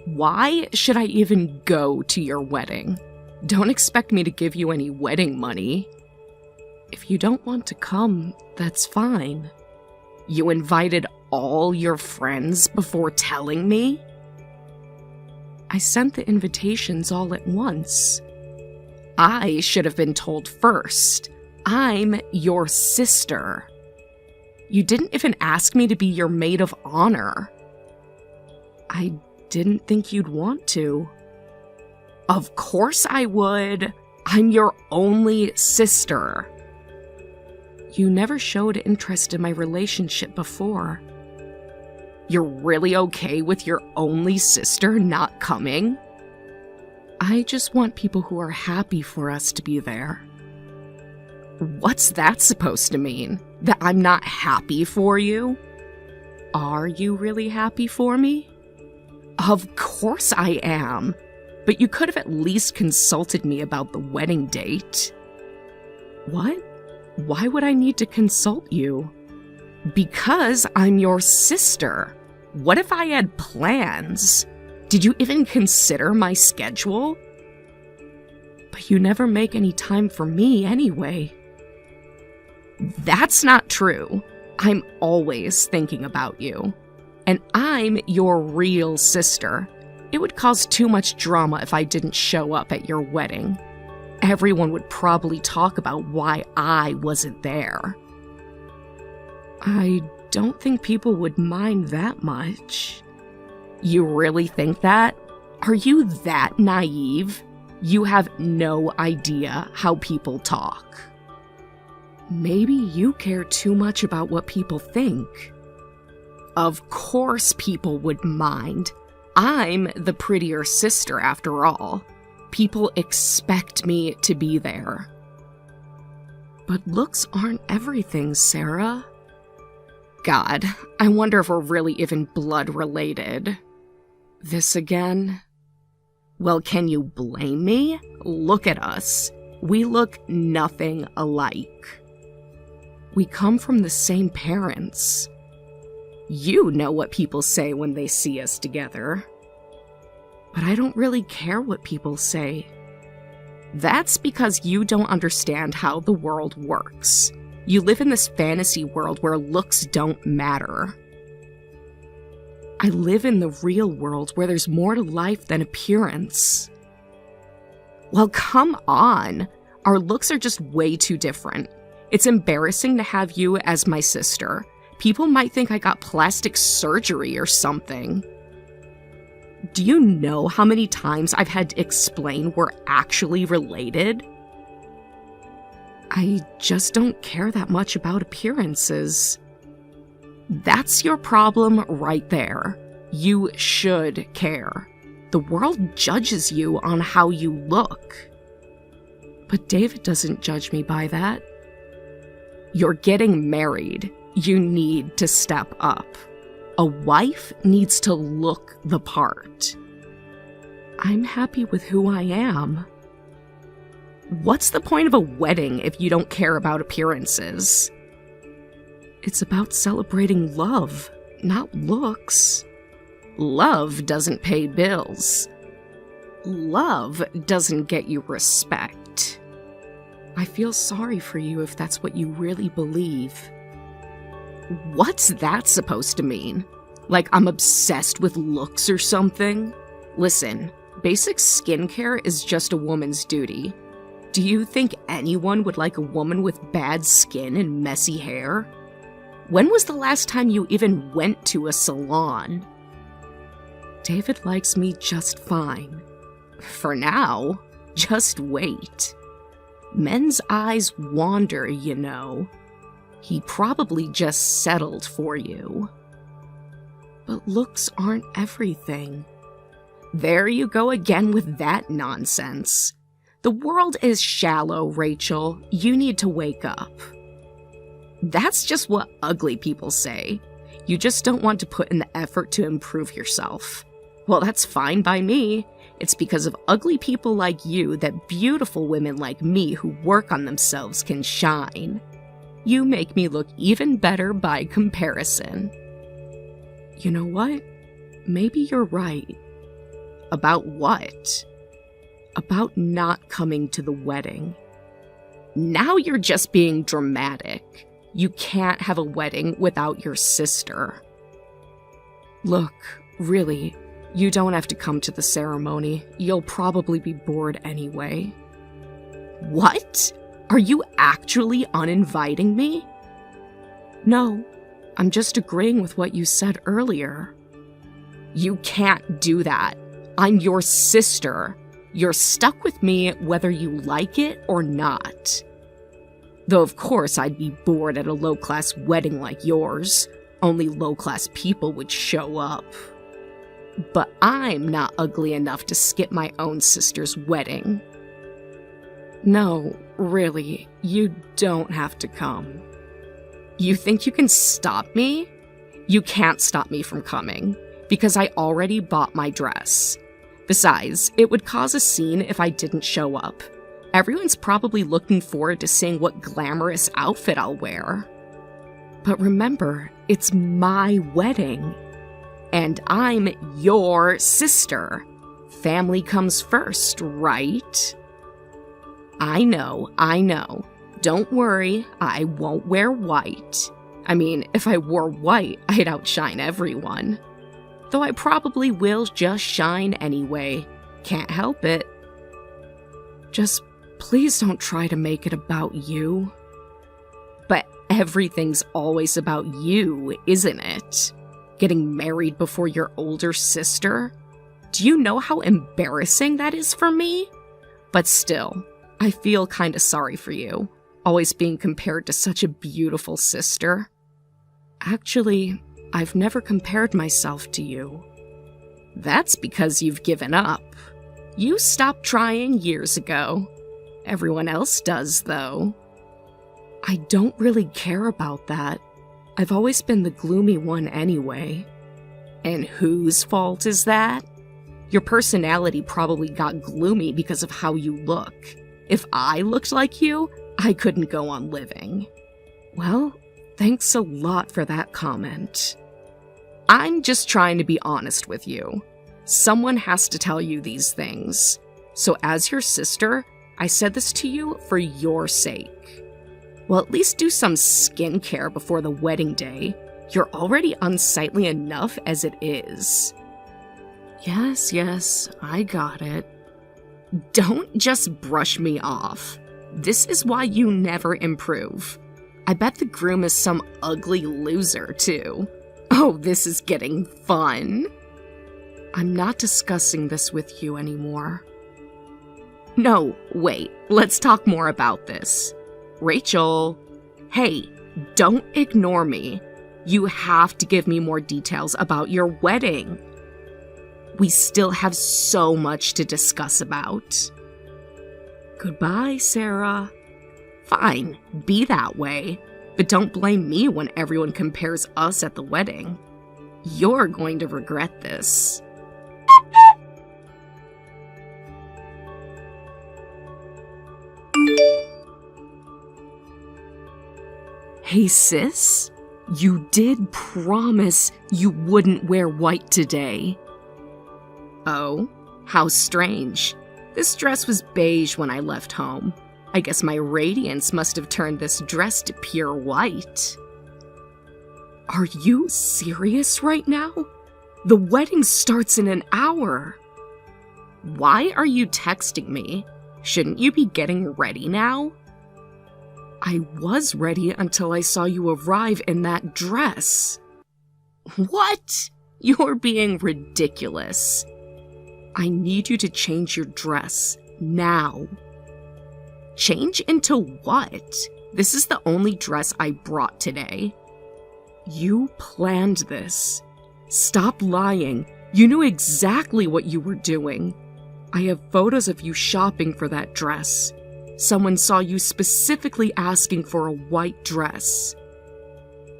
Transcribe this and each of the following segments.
Why should I even go to your wedding? Don't expect me to give you any wedding money. If you don't want to come, that's fine. You invited all your friends before telling me? I sent the invitations all at once. I should have been told first. I'm your sister. You didn't even ask me to be your maid of honor. I didn't think you'd want to. Of course I would. I'm your only sister. You never showed interest in my relationship before. You're really okay with your only sister not coming? I just want people who are happy for us to be there. What's that supposed to mean? That I'm not happy for you? Are you really happy for me? Of course I am. But you could have at least consulted me about the wedding date. What? Why would I need to consult you? Because I'm your sister. What if I had plans? Did you even consider my schedule? But you never make any time for me anyway. That's not true. I'm always thinking about you. And I'm your real sister. It would cause too much drama if I didn't show up at your wedding. Everyone would probably talk about why I wasn't there. I don't think people would mind that much. You really think that? Are you that naive? You have no idea how people talk. Maybe you care too much about what people think. Of course people would mind. I'm the prettier sister after all. People expect me to be there. But looks aren't everything, Sarah. God, I wonder if we're really even blood related. This again? Well, can you blame me? Look at us. We look nothing alike. We come from the same parents. You know what people say when they see us together. But I don't really care what people say. That's because you don't understand how the world works. You live in this fantasy world where looks don't matter. I live in the real world where there's more to life than appearance. Well, come on. Our looks are just way too different. It's embarrassing to have you as my sister. People might think I got plastic surgery or something. Do you know how many times I've had to explain we're actually related? I just don't care that much about appearances. That's your problem right there. You should care. The world judges you on how you look. But David doesn't judge me by that. You're getting married. You need to step up. A wife needs to look the part. I'm happy with who I am. What's the point of a wedding if you don't care about appearances? It's about celebrating love, not looks. Love doesn't pay bills. Love doesn't get you respect. I feel sorry for you if that's what you really believe. What's that supposed to mean? Like I'm obsessed with looks or something? Listen, basic skincare is just a woman's duty. Do you think anyone would like a woman with bad skin and messy hair? When was the last time you even went to a salon? David likes me just fine. For now, just wait. Men's eyes wander, you know. He probably just settled for you. But looks aren't everything. There you go again with that nonsense. The world is shallow, Rachel. You need to wake up. That's just what ugly people say. You just don't want to put in the effort to improve yourself. Well, that's fine by me. It's because of ugly people like you that beautiful women like me who work on themselves can shine. You make me look even better by comparison. You know what? Maybe you're right. About what? About not coming to the wedding. Now you're just being dramatic. You can't have a wedding without your sister. Look, really, you don't have to come to the ceremony. You'll probably be bored anyway. What? Are you actually uninviting me? No, I'm just agreeing with what you said earlier. You can't do that. I'm your sister. You're stuck with me whether you like it or not. Though of course I'd be bored at a low-class wedding like yours. Only low-class people would show up. But I'm not ugly enough to skip my own sister's wedding. No, really, you don't have to come. You think you can stop me? You can't stop me from coming, because I already bought my dress. Besides, it would cause a scene if I didn't show up. Everyone's probably looking forward to seeing what glamorous outfit I'll wear. But remember, it's my wedding. And I'm your sister. Family comes first, right? I know. Don't worry, I won't wear white. I mean, if I wore white, I'd outshine everyone. Though I probably will just shine anyway. Can't help it. Just please don't try to make it about you. But everything's always about you, isn't it? Getting married before your older sister? Do you know how embarrassing that is for me? But still, I feel kinda sorry for you, always being compared to such a beautiful sister. Actually, I've never compared myself to you. That's because you've given up. You stopped trying years ago. Everyone else does, though. I don't really care about that. I've always been the gloomy one anyway. And whose fault is that? Your personality probably got gloomy because of how you look. If I looked like you, I couldn't go on living. Well, thanks a lot for that comment. I'm just trying to be honest with you. Someone has to tell you these things. So as your sister, I said this to you for your sake. Well, at least do some skincare before the wedding day. You're already unsightly enough as it is. Yes, I got it. Don't just brush me off. This is why you never improve. I bet the groom is some ugly loser, too. Oh, this is getting fun. I'm not discussing this with you anymore. No, wait, let's talk more about this. Rachel, hey, don't ignore me. You have to give me more details about your wedding. We still have so much to discuss about. Goodbye, Sarah. Fine, be that way. But don't blame me when everyone compares us at the wedding. You're going to regret this. Hey, sis? You did promise you wouldn't wear white today. Oh, how strange. This dress was beige when I left home. I guess my radiance must have turned this dress to pure white. Are you serious right now? The wedding starts in an hour. Why are you texting me? Shouldn't you be getting ready now? I was ready until I saw you arrive in that dress. What? You're being ridiculous. I need you to change your dress now. Change into what? This is the only dress I brought today. You planned this. Stop lying. You knew exactly what you were doing. I have photos of you shopping for that dress. Someone saw you specifically asking for a white dress.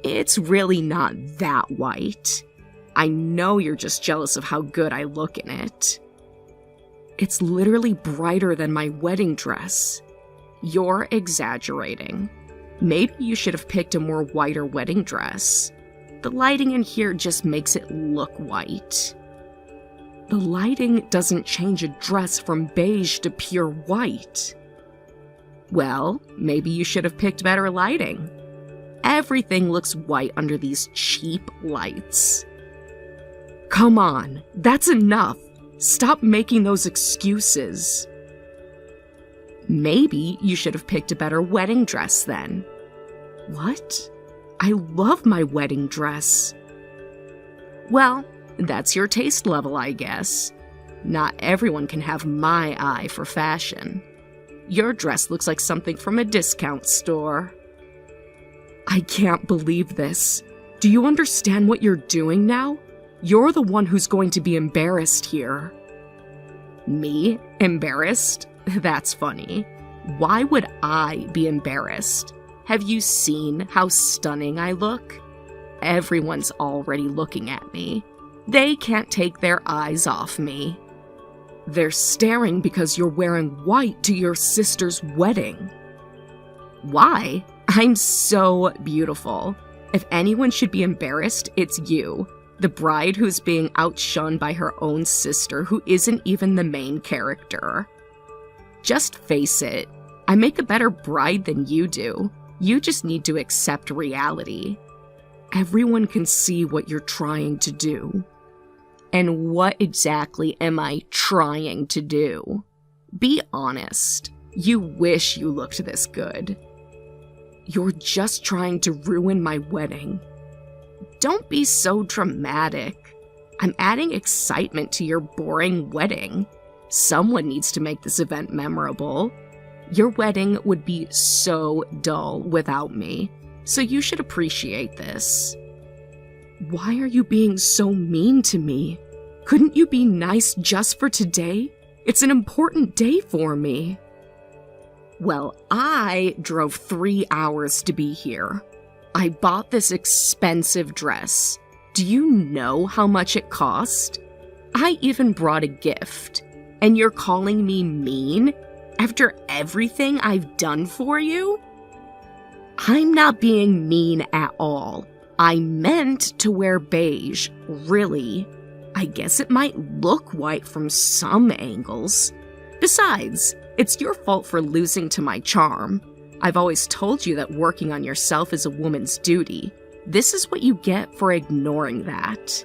It's really not that white. I know you're just jealous of how good I look in it. It's literally brighter than my wedding dress. You're exaggerating. Maybe you should have picked a more whiter wedding dress. The lighting in here just makes it look white. The lighting doesn't change a dress from beige to pure white. Well, maybe you should have picked better lighting. Everything looks white under these cheap lights. Come on, that's enough. Stop making those excuses. Maybe you should have picked a better wedding dress then. What? I love my wedding dress. Well, that's your taste level, I guess. Not everyone can have my eye for fashion. Your dress looks like something from a discount store. I can't believe this. Do you understand what you're doing now? You're the one who's going to be embarrassed here. Me? Embarrassed? That's funny. Why would I be embarrassed? Have you seen how stunning I look? Everyone's already looking at me. They can't take their eyes off me. They're staring because you're wearing white to your sister's wedding. Why? I'm so beautiful. If anyone should be embarrassed, it's you. The bride who's being outshunned by her own sister who isn't even the main character. Just face it. I make a better bride than you do. You just need to accept reality. Everyone can see what you're trying to do. And what exactly am I trying to do? Be honest. You wish you looked this good. You're just trying to ruin my wedding. Don't be so dramatic. I'm adding excitement to your boring wedding. Someone needs to make this event memorable. Your wedding would be so dull without me, so you should appreciate this. Why are you being so mean to me? Couldn't you be nice just for today? It's an important day for me. Well, I drove 3 hours to be here. I bought this expensive dress. Do you know how much it cost? I even brought a gift. And you're calling me mean? After everything I've done for you? I'm not being mean at all. I meant to wear beige, really. I guess it might look white from some angles. Besides, it's your fault for losing to my charm. I've always told you that working on yourself is a woman's duty. This is what you get for ignoring that.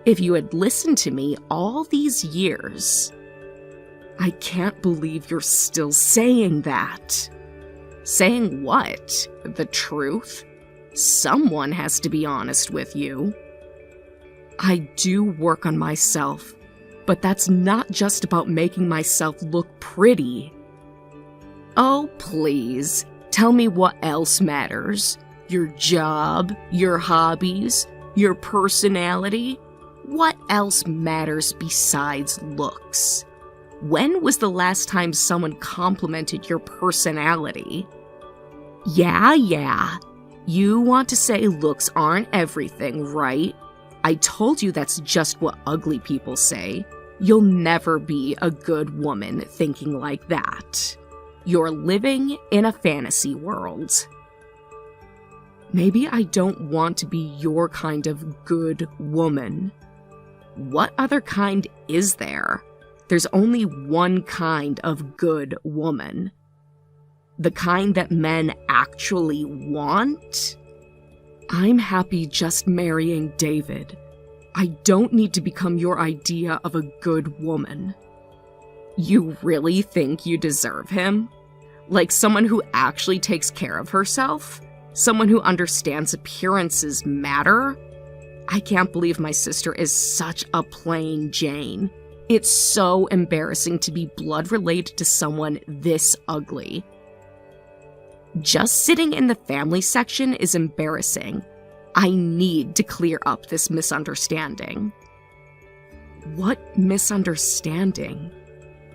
If you had listened to me all these years... I can't believe you're still saying that. Saying what? The truth? Someone has to be honest with you. I do work on myself, but that's not just about making myself look pretty. Oh, please, tell me what else matters. Your job, your hobbies, your personality. What else matters besides looks? When was the last time someone complimented your personality? Yeah. You want to say looks aren't everything, right? I told you that's just what ugly people say. You'll never be a good woman thinking like that. You're living in a fantasy world. Maybe I don't want to be your kind of good woman. What other kind is there? There's only one kind of good woman. The kind that men actually want? I'm happy just marrying David. I don't need to become your idea of a good woman. You really think you deserve him? Like someone who actually takes care of herself? Someone who understands appearances matter? I can't believe my sister is such a plain Jane. It's so embarrassing to be blood related to someone this ugly. Just sitting in the family section is embarrassing. I need to clear up this misunderstanding. What misunderstanding?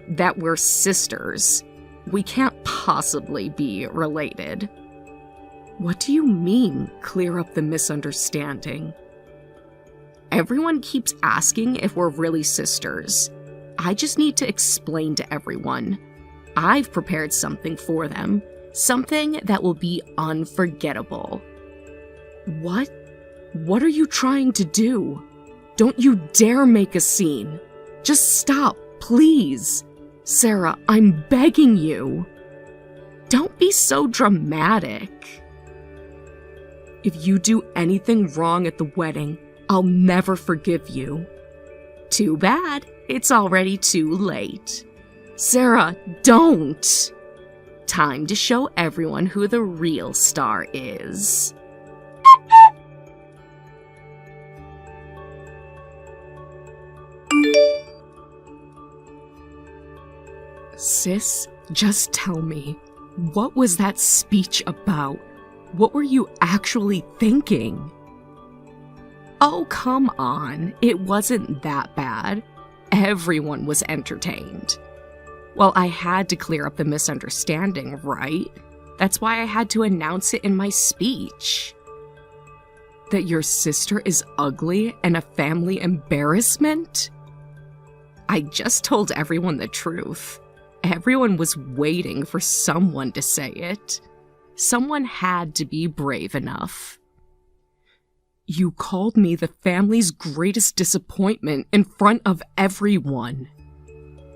That we're sisters. We can't possibly be related. What do you mean, clear up the misunderstanding? Everyone keeps asking if we're really sisters. I just need to explain to everyone. I've prepared something for them. Something that will be unforgettable. What? What are you trying to do? Don't you dare make a scene. Just stop, please. Sarah, I'm begging you. Don't be so dramatic. If you do anything wrong at the wedding, I'll never forgive you. Too bad. It's already too late. Sarah, don't. Time to show everyone who the real star is. Sis, just tell me, what was that speech about? What were you actually thinking? Oh, come on. It wasn't that bad. Everyone was entertained. Well, I had to clear up the misunderstanding, right? That's why I had to announce it in my speech. That your sister is ugly and a family embarrassment? I just told everyone the truth. Everyone was waiting for someone to say it. Someone had to be brave enough. You called me the family's greatest disappointment in front of everyone.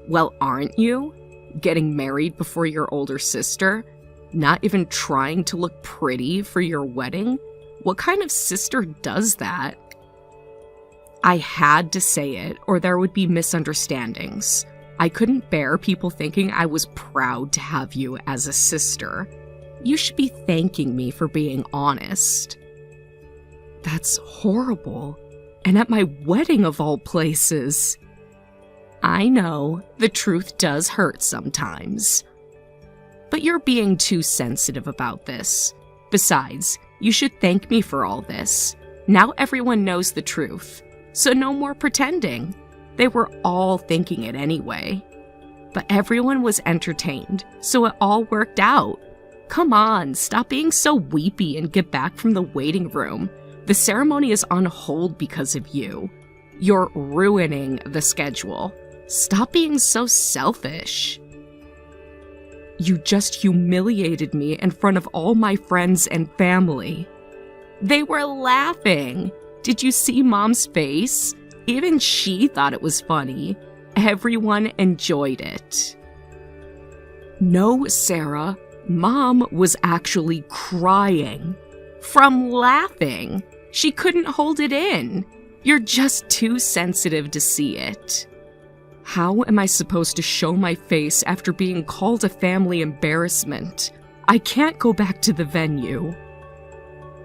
Well, aren't you? Getting married before your older sister? Not even trying to look pretty for your wedding? What kind of sister does that? I had to say it, or there would be misunderstandings. I couldn't bear people thinking I was proud to have you as a sister. You should be thanking me for being honest. That's horrible. And at my wedding of all places. I know, the truth does hurt sometimes. But you're being too sensitive about this. Besides, you should thank me for all this. Now everyone knows the truth, so no more pretending. They were all thinking it anyway. But everyone was entertained, so it all worked out. Come on, stop being so weepy and get back from the waiting room. The ceremony is on hold because of you. You're ruining the schedule. Stop being so selfish. You just humiliated me in front of all my friends and family. They were laughing. Did you see Mom's face? Even she thought it was funny. Everyone enjoyed it. No, Sarah. Mom was actually crying. From laughing. She couldn't hold it in. You're just too sensitive to see it. How am I supposed to show my face after being called a family embarrassment? I can't go back to the venue.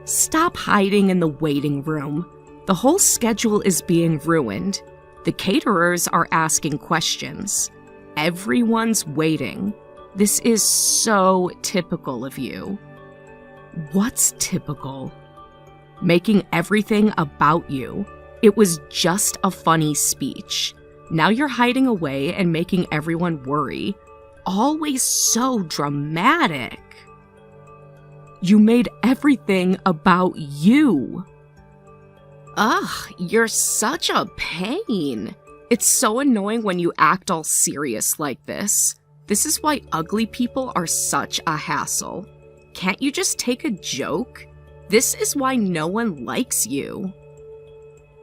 Stop hiding in the waiting room. The whole schedule is being ruined. The caterers are asking questions. Everyone's waiting. This is so typical of you. What's typical? Making everything about you. It was just a funny speech. Now you're hiding away and making everyone worry. Always so dramatic. You made everything about you. Ugh, you're such a pain. It's so annoying when you act all serious like this. This is why ugly people are such a hassle. Can't you just take a joke? This is why no one likes you.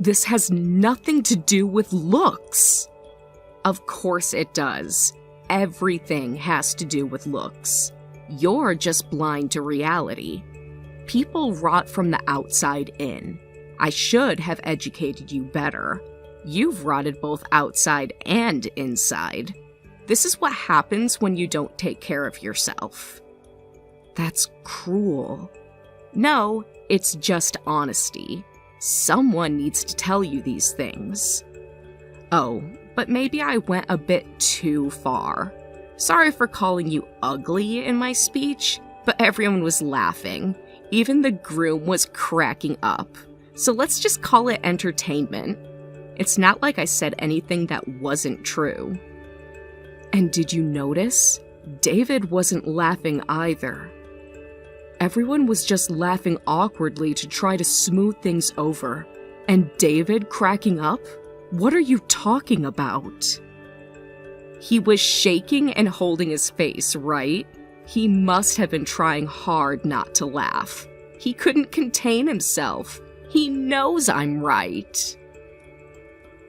This has nothing to do with looks. Of course it does. Everything has to do with looks. You're just blind to reality. People rot from the outside in. I should have educated you better. You've rotted both outside and inside. This is what happens when you don't take care of yourself. That's cruel. No, it's just honesty. Someone needs to tell you these things. Oh, but maybe I went a bit too far. Sorry for calling you ugly in my speech, but everyone was laughing. Even the groom was cracking up. So let's just call it entertainment. It's not like I said anything that wasn't true. And did you notice? David wasn't laughing either. Everyone was just laughing awkwardly to try to smooth things over. And David cracking up? What are you talking about? He was shaking and holding his face, right? He must have been trying hard not to laugh. He couldn't contain himself. He knows I'm right.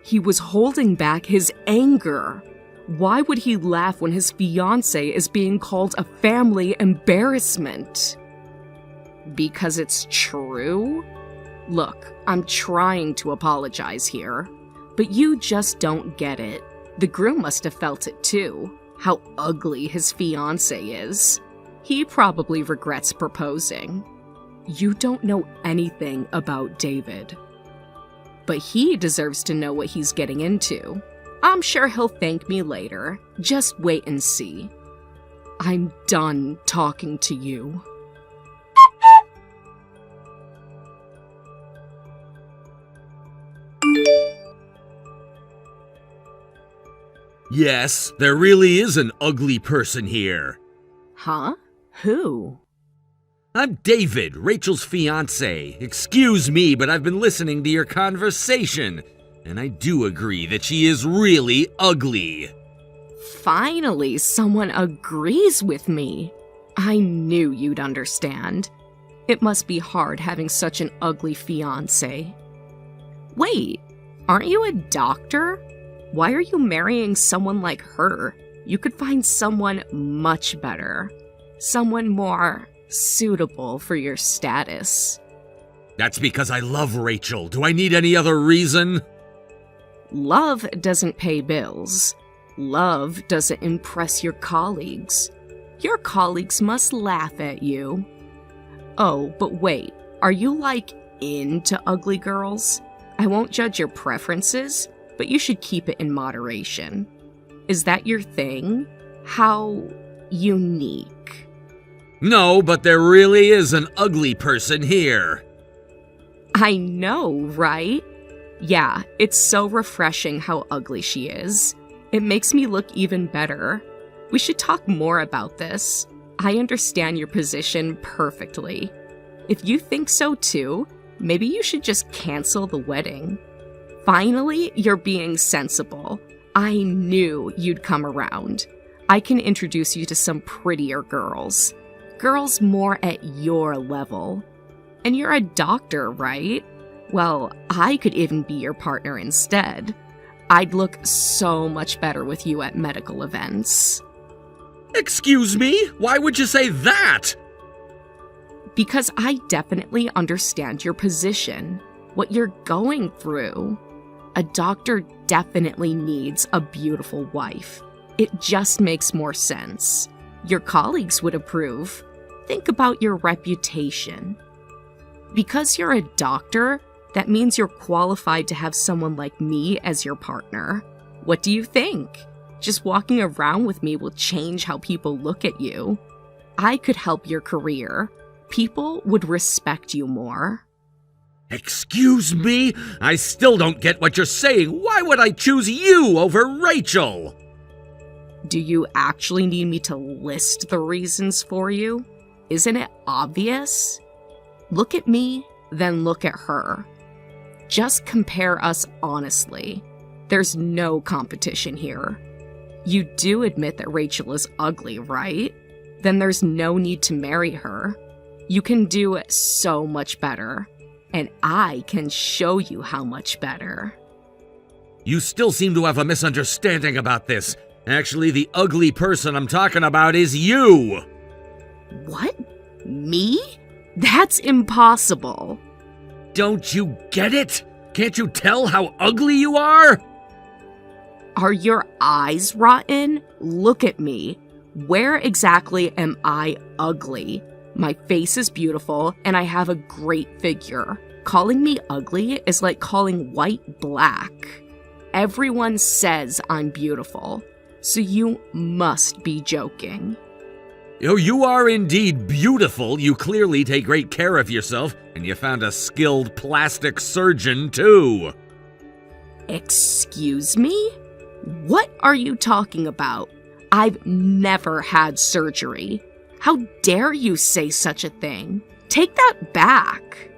He was holding back his anger. Why would he laugh when his fiancée is being called a family embarrassment? Because it's true? Look, I'm trying to apologize here, but you just don't get it. The groom must have felt it too, how ugly his fiancée is. He probably regrets proposing. You don't know anything about David. But he deserves to know what he's getting into. I'm sure he'll thank me later. Just wait and see. I'm done talking to you. Yes, there really is an ugly person here. Huh? Who? I'm David, Rachel's fiancé. Excuse me, but I've been listening to your conversation, and I do agree that she is really ugly. Finally, someone agrees with me. I knew you'd understand. It must be hard having such an ugly fiancé. Wait, aren't you a doctor? Why are you marrying someone like her? You could find someone much better. Someone more suitable for your status. That's because I love Rachel. Do I need any other reason? Love doesn't pay bills. Love doesn't impress your colleagues. Your colleagues must laugh at you. Oh, but wait, are you into ugly girls? I won't judge your preferences, but you should keep it in moderation. Is that your thing? How unique. No, but there really is an ugly person here. I know, right? Yeah, it's so refreshing how ugly she is. It makes me look even better. We should talk more about this. I understand your position perfectly. If you think so too, maybe you should just cancel the wedding. Finally, you're being sensible. I knew you'd come around. I can introduce you to some prettier girls. Girls more at your level. And you're a doctor, right? Well, I could even be your partner instead. I'd look so much better with you at medical events. Excuse me? Why would you say that? Because I definitely understand your position, what you're going through. A doctor definitely needs a beautiful wife. It just makes more sense. Your colleagues would approve. Think about your reputation. Because you're a doctor, that means you're qualified to have someone like me as your partner. What do you think? Just walking around with me will change how people look at you. I could help your career. People would respect you more. Excuse me? I still don't get what you're saying. Why would I choose you over Rachel? Do you actually need me to list the reasons for you? Isn't it obvious? Look at me, then look at her. Just compare us honestly. There's no competition here. You do admit that Rachel is ugly, right? Then there's no need to marry her. You can do so much better. And I can show you how much better. You still seem to have a misunderstanding about this. Actually, the ugly person I'm talking about is you. What? Me? That's impossible. Don't you get it? Can't you tell how ugly you are? Are your eyes rotten? Look at me. Where exactly am I ugly? My face is beautiful and I have a great figure. Calling me ugly is like calling white black. Everyone says I'm beautiful, so you must be joking. Oh, you are indeed beautiful. You clearly take great care of yourself, and you found a skilled plastic surgeon, too. Excuse me? What are you talking about? I've never had surgery. How dare you say such a thing? Take that back.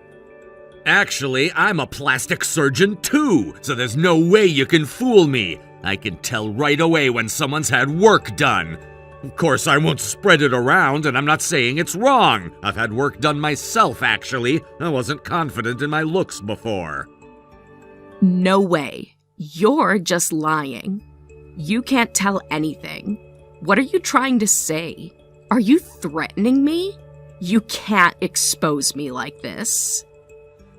Actually, I'm a plastic surgeon, too, so there's no way you can fool me. I can tell right away when someone's had work done. Of course, I won't spread it around, and I'm not saying it's wrong. I've had work done myself, actually. I wasn't confident in my looks before. No way. You're just lying. You can't tell anything. What are you trying to say? Are you threatening me? You can't expose me like this.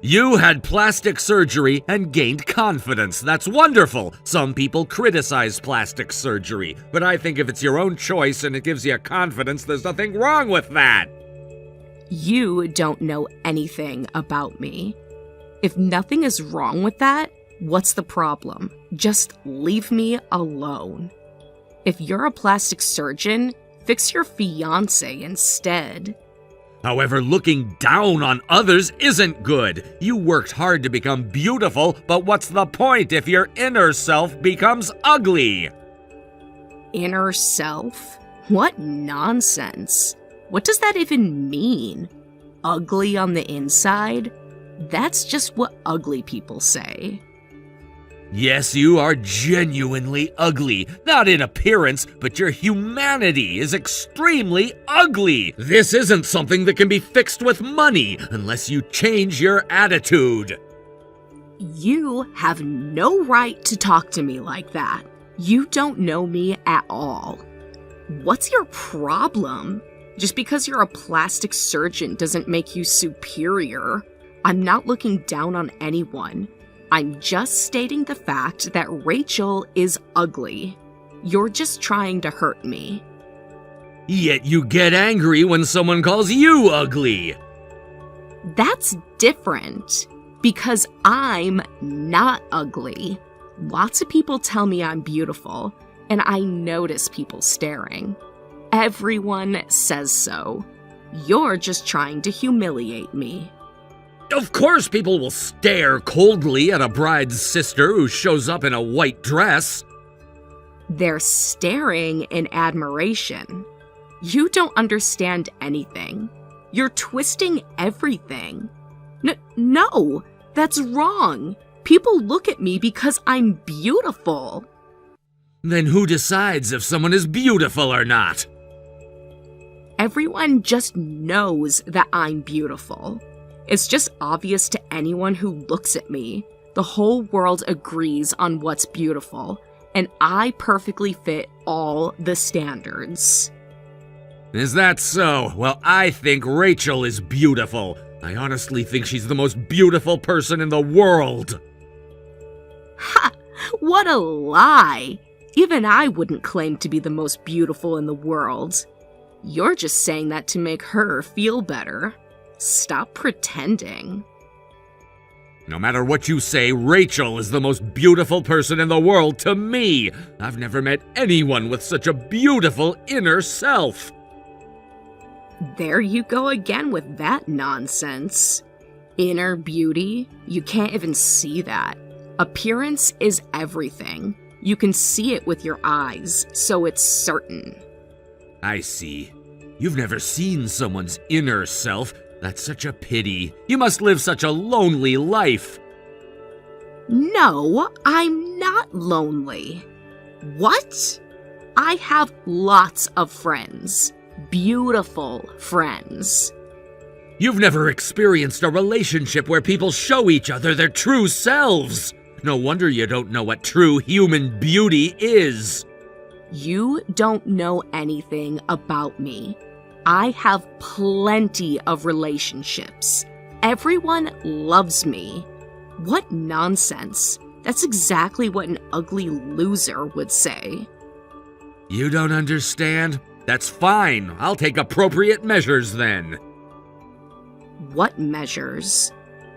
You had plastic surgery and gained confidence. That's wonderful. Some people criticize plastic surgery, but I think if it's your own choice and it gives you confidence, there's nothing wrong with that. You don't know anything about me. If nothing is wrong with that, what's the problem? Just leave me alone. If you're a plastic surgeon, fix your fiancé instead. However, looking down on others isn't good. You worked hard to become beautiful, but what's the point if your inner self becomes ugly? Inner self? What nonsense. What does that even mean? Ugly on the inside? That's just what ugly people say. Yes, you are genuinely ugly. Not in appearance, but your humanity is extremely ugly. This isn't something that can be fixed with money unless you change your attitude. You have no right to talk to me like that. You don't know me at all. What's your problem? Just because you're a plastic surgeon doesn't make you superior. I'm not looking down on anyone. I'm just stating the fact that Rachel is ugly. You're just trying to hurt me. Yet you get angry when someone calls you ugly. That's different, because I'm not ugly. Lots of people tell me I'm beautiful, and I notice people staring. Everyone says so. You're just trying to humiliate me. Of course people will stare coldly at a bride's sister who shows up in a white dress. They're staring in admiration. You don't understand anything. You're twisting everything. No, that's wrong. People look at me because I'm beautiful. Then who decides if someone is beautiful or not? Everyone just knows that I'm beautiful. It's just obvious to anyone who looks at me. The whole world agrees on what's beautiful, and I perfectly fit all the standards. Is that so? Well, I think Rachel is beautiful. I honestly think she's the most beautiful person in the world. Ha! What a lie! Even I wouldn't claim to be the most beautiful in the world. You're just saying that to make her feel better. Stop pretending. No matter what you say, Rachel is the most beautiful person in the world to me. I've never met anyone with such a beautiful inner self. There you go again with that nonsense. Inner beauty? You can't even see that. Appearance is everything. You can see it with your eyes, so it's certain. I see. You've never seen someone's inner self. That's such a pity. You must live such a lonely life. No, I'm not lonely. What? I have lots of friends. Beautiful friends. You've never experienced a relationship where people show each other their true selves. No wonder you don't know what true human beauty is. You don't know anything about me. I have plenty of relationships. Everyone loves me. What nonsense. That's exactly what an ugly loser would say. You don't understand? That's fine. I'll take appropriate measures then. What measures?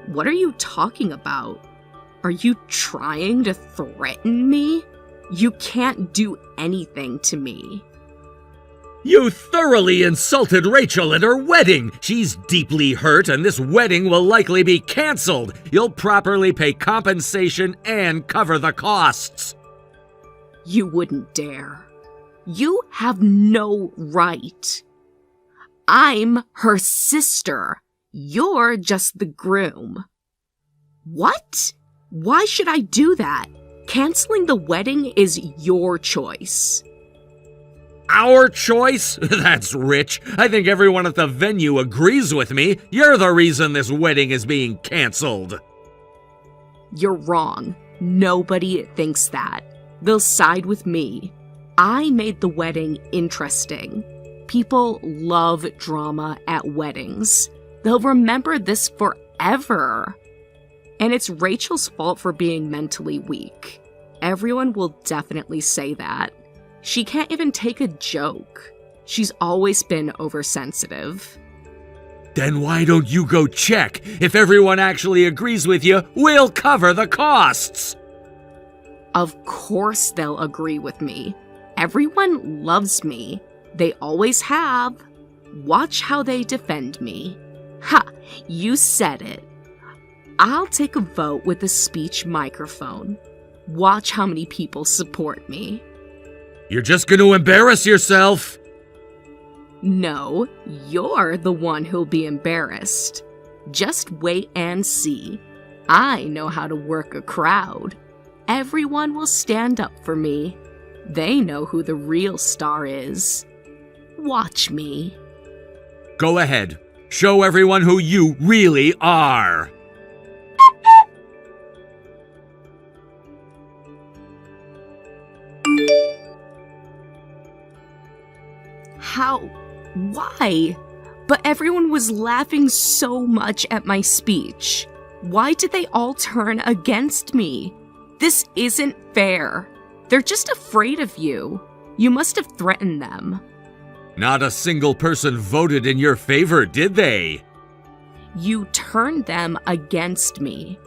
What are you talking about? Are you trying to threaten me? You can't do anything to me. You thoroughly insulted Rachel at her wedding. She's deeply hurt, and this wedding will likely be canceled. You'll properly pay compensation and cover the costs. You wouldn't dare. You have no right. I'm her sister. You're just the groom. What? Why should I do that? Canceling the wedding is your choice. Our choice? That's rich. I think everyone at the venue agrees with me. You're the reason this wedding is being canceled. You're wrong. Nobody thinks that. They'll side with me. I made the wedding interesting. People love drama at weddings. They'll remember this forever. And it's Rachel's fault for being mentally weak. Everyone will definitely say that. She can't even take a joke. She's always been oversensitive. Then why don't you go check? If everyone actually agrees with you, we'll cover the costs. Of course they'll agree with me. Everyone loves me. They always have. Watch how they defend me. Ha! You said it. I'll take a vote with a speech microphone. Watch how many people support me. You're just gonna embarrass yourself. No, you're the one who'll be embarrassed. Just wait and see. I know how to work a crowd. Everyone will stand up for me. They know who the real star is. Watch me. Go ahead. Show everyone who you really are. How? Why? But everyone was laughing so much at my speech. Why did they all turn against me? This isn't fair. They're just afraid of you. You must have threatened them. Not a single person voted in your favor, did they? You turned them against me.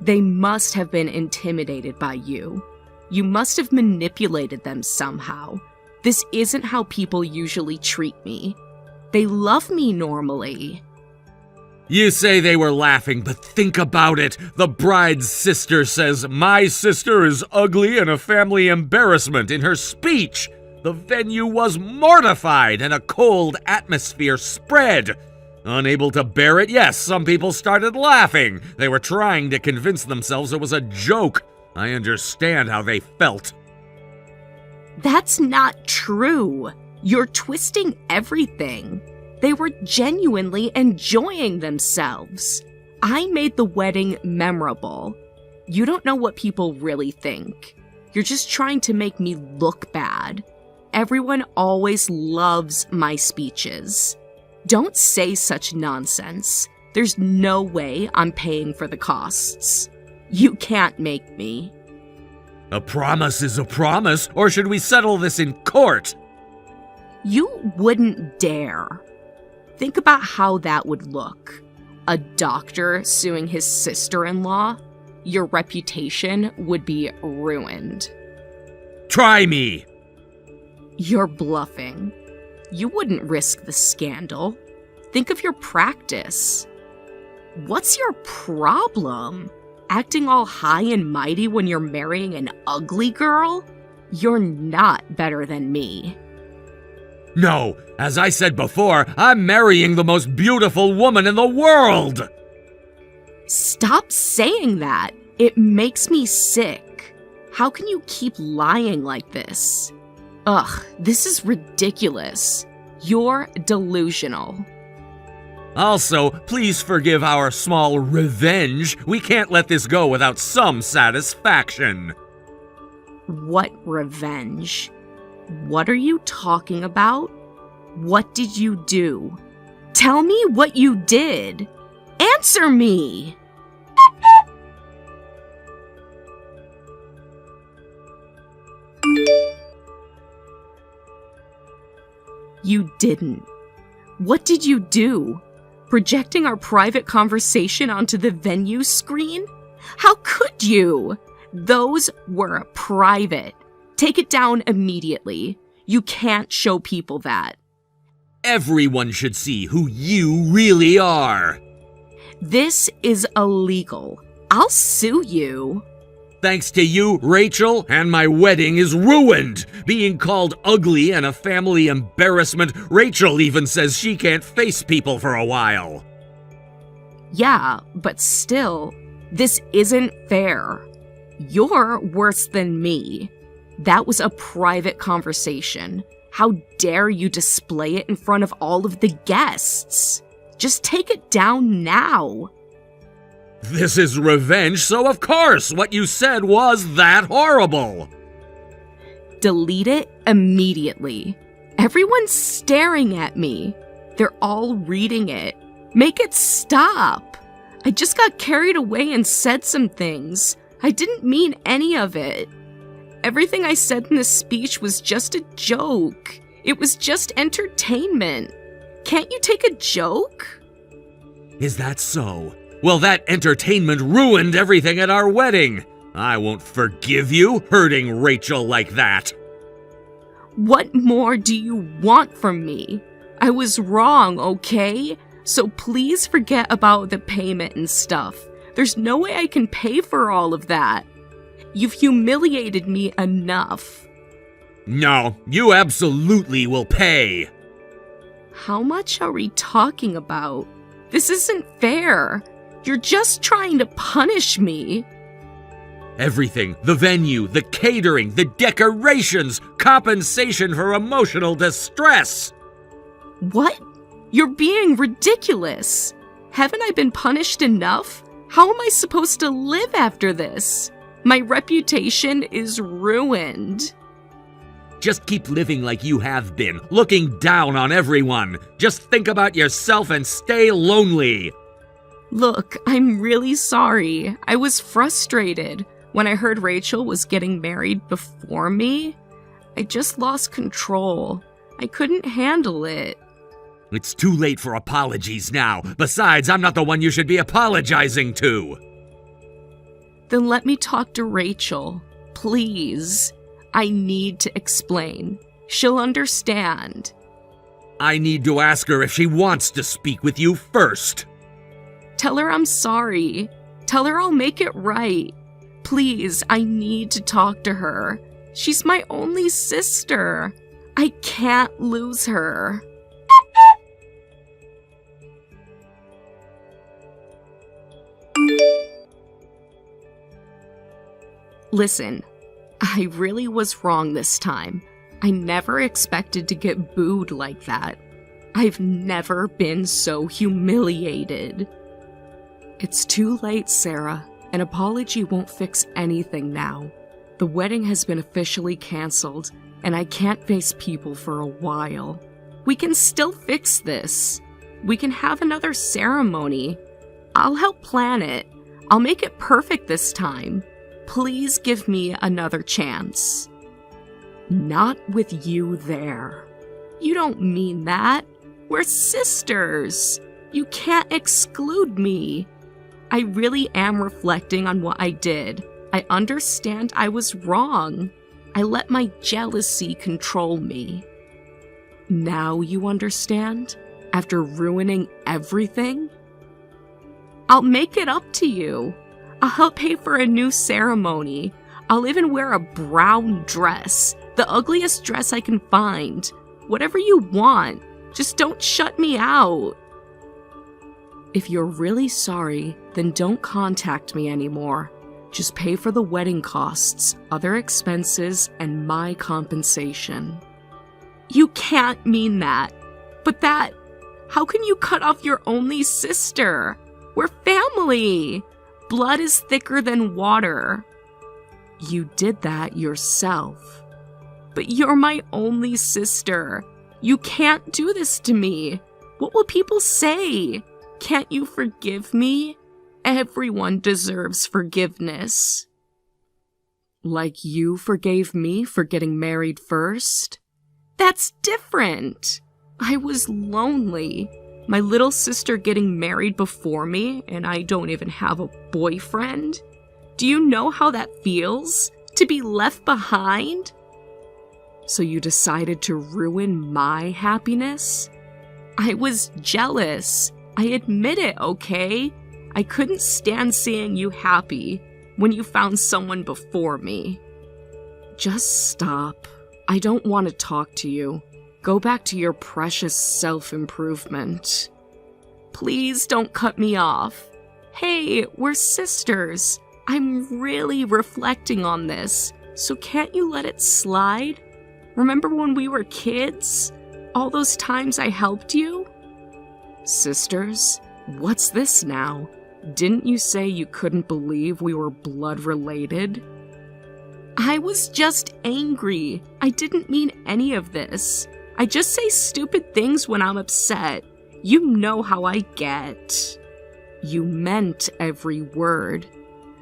They must have been intimidated by you. You must have manipulated them somehow. This isn't how people usually treat me. They love me normally. You say they were laughing, but think about it. The bride's sister says, "My sister is ugly and a family embarrassment" in her speech. The venue was mortified and a cold atmosphere spread. Unable to bear it, yes, some people started laughing. They were trying to convince themselves it was a joke. I understand how they felt. That's not true. You're twisting everything. They were genuinely enjoying themselves. I made the wedding memorable. You don't know what people really think. You're just trying to make me look bad. Everyone always loves my speeches. Don't say such nonsense. There's no way I'm paying for the costs. You can't make me. A promise is a promise, or should we settle this in court? You wouldn't dare. Think about how that would look. A doctor suing his sister-in-law? Your reputation would be ruined. Try me! You're bluffing. You wouldn't risk the scandal. Think of your practice. What's your problem? Acting all high and mighty when you're marrying an ugly girl? You're not better than me. No, as I said before, I'm marrying the most beautiful woman in the world! Stop saying that. It makes me sick. How can you keep lying like this? Ugh, this is ridiculous. You're delusional. Also, please forgive our small revenge. We can't let this go without some satisfaction. What revenge? What are you talking about? What did you do? Tell me what you did. Answer me! You didn't. What did you do? Projecting our private conversation onto the venue screen? How could you? Those were private. Take it down immediately. You can't show people that. Everyone should see who you really are. This is illegal. I'll sue you. Thanks to you, Rachel, and my wedding is ruined. Being called ugly and a family embarrassment, Rachel even says she can't face people for a while. Yeah, but still, this isn't fair. You're worse than me. That was a private conversation. How dare you display it in front of all of the guests? Just take it down now. This is revenge, so of course what you said was that horrible. Delete it immediately. Everyone's staring at me. They're all reading it. Make it stop. I just got carried away and said some things. I didn't mean any of it. Everything I said in this speech was just a joke. It was just entertainment. Can't you take a joke? Is that so? Well, that entertainment ruined everything at our wedding. I won't forgive you hurting Rachel like that. What more do you want from me? I was wrong, okay? So please forget about the payment and stuff. There's no way I can pay for all of that. You've humiliated me enough. No, you absolutely will pay. How much are we talking about? This isn't fair. You're just trying to punish me. Everything, the venue, the catering, the decorations, compensation for emotional distress. What? You're being ridiculous. Haven't I been punished enough? How am I supposed to live after this? My reputation is ruined. Just keep living like you have been, looking down on everyone. Just think about yourself and stay lonely. Look, I'm really sorry. I was frustrated when I heard Rachel was getting married before me. I just lost control. I couldn't handle it. It's too late for apologies now. Besides, I'm not the one you should be apologizing to. Then let me talk to Rachel, please. I need to explain. She'll understand. I need to ask her if she wants to speak with you first. Tell her I'm sorry. Tell her I'll make it right. Please, I need to talk to her. She's my only sister. I can't lose her. Listen, I really was wrong this time. I never expected to get booed like that. I've never been so humiliated. It's too late, Sarah. An apology won't fix anything now. The wedding has been officially canceled, and I can't face people for a while. We can still fix this. We can have another ceremony. I'll help plan it. I'll make it perfect this time. Please give me another chance. Not with you there. You don't mean that. We're sisters. You can't exclude me. I really am reflecting on what I did. I understand I was wrong. I let my jealousy control me. Now you understand? After ruining everything? I'll make it up to you. I'll help pay for a new ceremony. I'll even wear a brown dress, the ugliest dress I can find. Whatever you want. Just don't shut me out. If you're really sorry, then don't contact me anymore. Just pay for the wedding costs, other expenses, and my compensation. You can't mean that. But how can you cut off your only sister? We're family. Blood is thicker than water. You did that yourself. But you're my only sister. You can't do this to me. What will people say? Can't you forgive me? Everyone deserves forgiveness. Like you forgave me for getting married first? That's different. I was lonely. My little sister getting married before me, and I don't even have a boyfriend. Do you know how that feels? To be left behind? So you decided to ruin my happiness? I was jealous. I admit it, okay? I couldn't stand seeing you happy when you found someone before me. Just stop. I don't want to talk to you. Go back to your precious self-improvement. Please don't cut me off. Hey, we're sisters. I'm really reflecting on this, so can't you let it slide? Remember when we were kids? All those times I helped you? Sisters? What's this now? Didn't you say you couldn't believe we were blood related? I was just angry. I didn't mean any of this. I just say stupid things when I'm upset. You know how I get. You meant every word.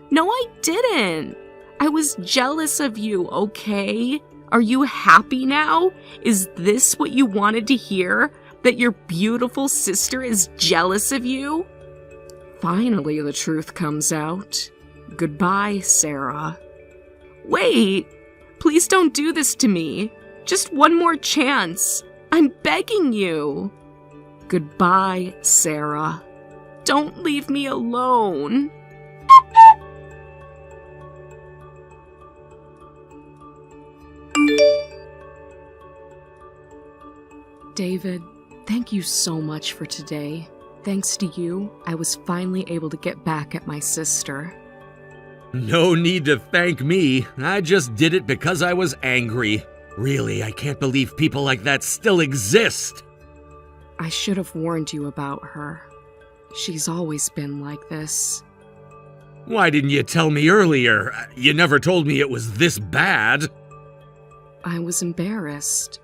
No, I didn't. I was jealous of you, okay? Are you happy now? Is this what you wanted to hear? That your beautiful sister is jealous of you? Finally, the truth comes out. Goodbye, Sarah. Wait! Please don't do this to me. Just one more chance. I'm begging you. Goodbye, Sarah. Don't leave me alone. David, thank you so much for today. Thanks to you, I was finally able to get back at my sister. No need to thank me. I just did it because I was angry. Really, I can't believe people like that still exist. I should have warned you about her. She's always been like this. Why didn't you tell me earlier? You never told me it was this bad. I was embarrassed.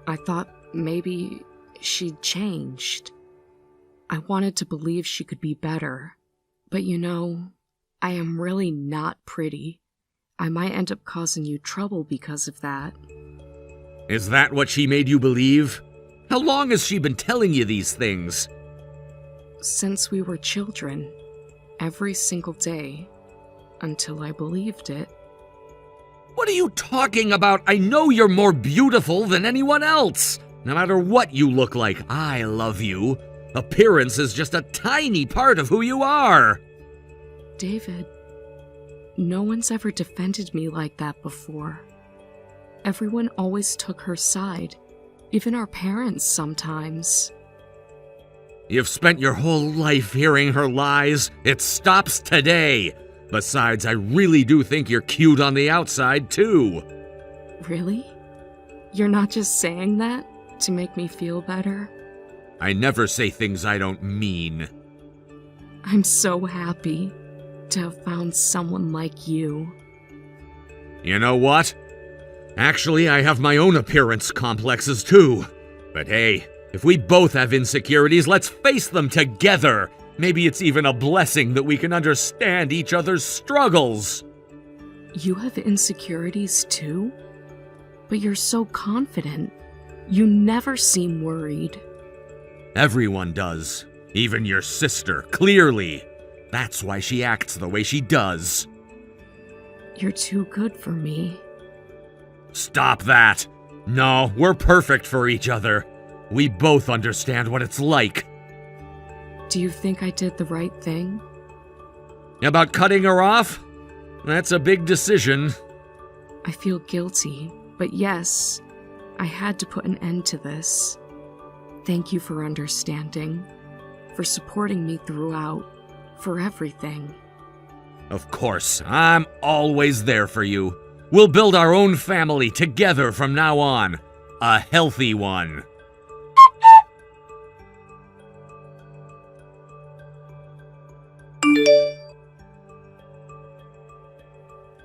I thought maybe she'd changed. I wanted to believe she could be better. But you know, I am really not pretty. I might end up causing you trouble because of that. Is that what she made you believe? How long has she been telling you these things? Since we were children. Every single day. Until I believed it. What are you talking about? I know you're more beautiful than anyone else. No matter what you look like, I love you. Appearance is just a tiny part of who you are. David, no one's ever defended me like that before. Everyone always took her side. Even our parents sometimes. You've spent your whole life hearing her lies. It stops today. Besides, I really do think you're cute on the outside, too. Really? You're not just saying that to make me feel better? I never say things I don't mean. I'm so happy to have found someone like you. You know what? Actually, I have my own appearance complexes, too. But hey, if we both have insecurities, let's face them together. Maybe it's even a blessing that we can understand each other's struggles. You have insecurities too? But you're so confident. You never seem worried. Everyone does. Even your sister, clearly. That's why she acts the way she does. You're too good for me. Stop that. No, we're perfect for each other. We both understand what it's like. Do you think I did the right thing? About cutting her off? That's a big decision. I feel guilty, but yes, I had to put an end to this. Thank you for understanding, for supporting me throughout, for everything. Of course, I'm always there for you. We'll build our own family together from now on. A healthy one.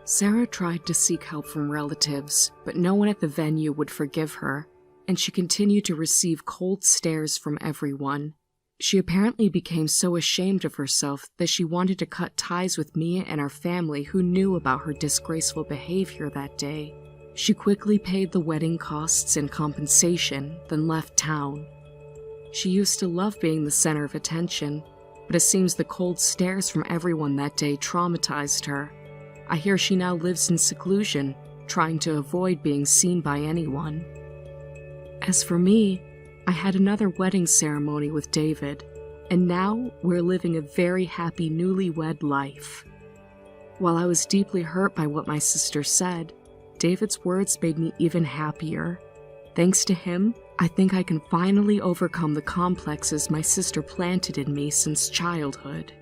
Sarah tried to seek help from relatives, but no one at the venue would forgive her, and she continued to receive cold stares from everyone. She apparently became so ashamed of herself that she wanted to cut ties with me and our family who knew about her disgraceful behavior that day. She quickly paid the wedding costs and compensation, then left town. She used to love being the center of attention, but it seems the cold stares from everyone that day traumatized her. I hear she now lives in seclusion, trying to avoid being seen by anyone. As for me, I had another wedding ceremony with David, and now we're living a very happy newlywed life. While I was deeply hurt by what my sister said, David's words made me even happier. Thanks to him, I think I can finally overcome the complexes my sister planted in me since childhood.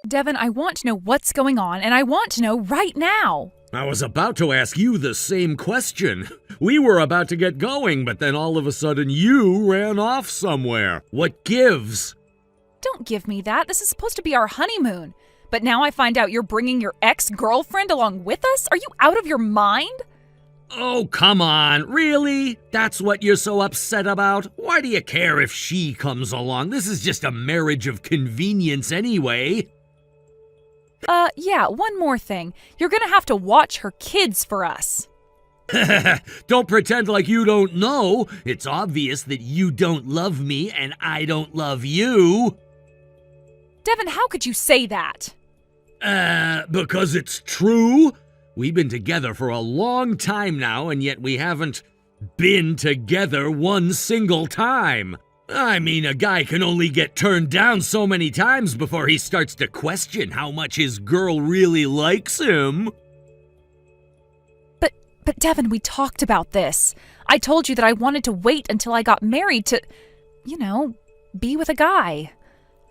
Devin, I want to know what's going on, and I want to know right now. I was about to ask you the same question. We were about to get going, but then all of a sudden you ran off somewhere. What gives? Don't give me that. This is supposed to be our honeymoon. But now I find out you're bringing your ex-girlfriend along with us? Are you out of your mind? Oh, come on, really? That's what you're so upset about? Why do you care if she comes along? This is just a marriage of convenience anyway. Yeah, one more thing. You're gonna have to watch her kids for us. Don't pretend like you don't know. It's obvious that you don't love me and I don't love you. Devin, how could you say that? Because it's true. We've been together for a long time now, and yet we haven't been together one single time. I mean, a guy can only get turned down so many times before he starts to question how much his girl really likes him. But Devin, we talked about this. I told you that I wanted to wait until I got married to, be with a guy.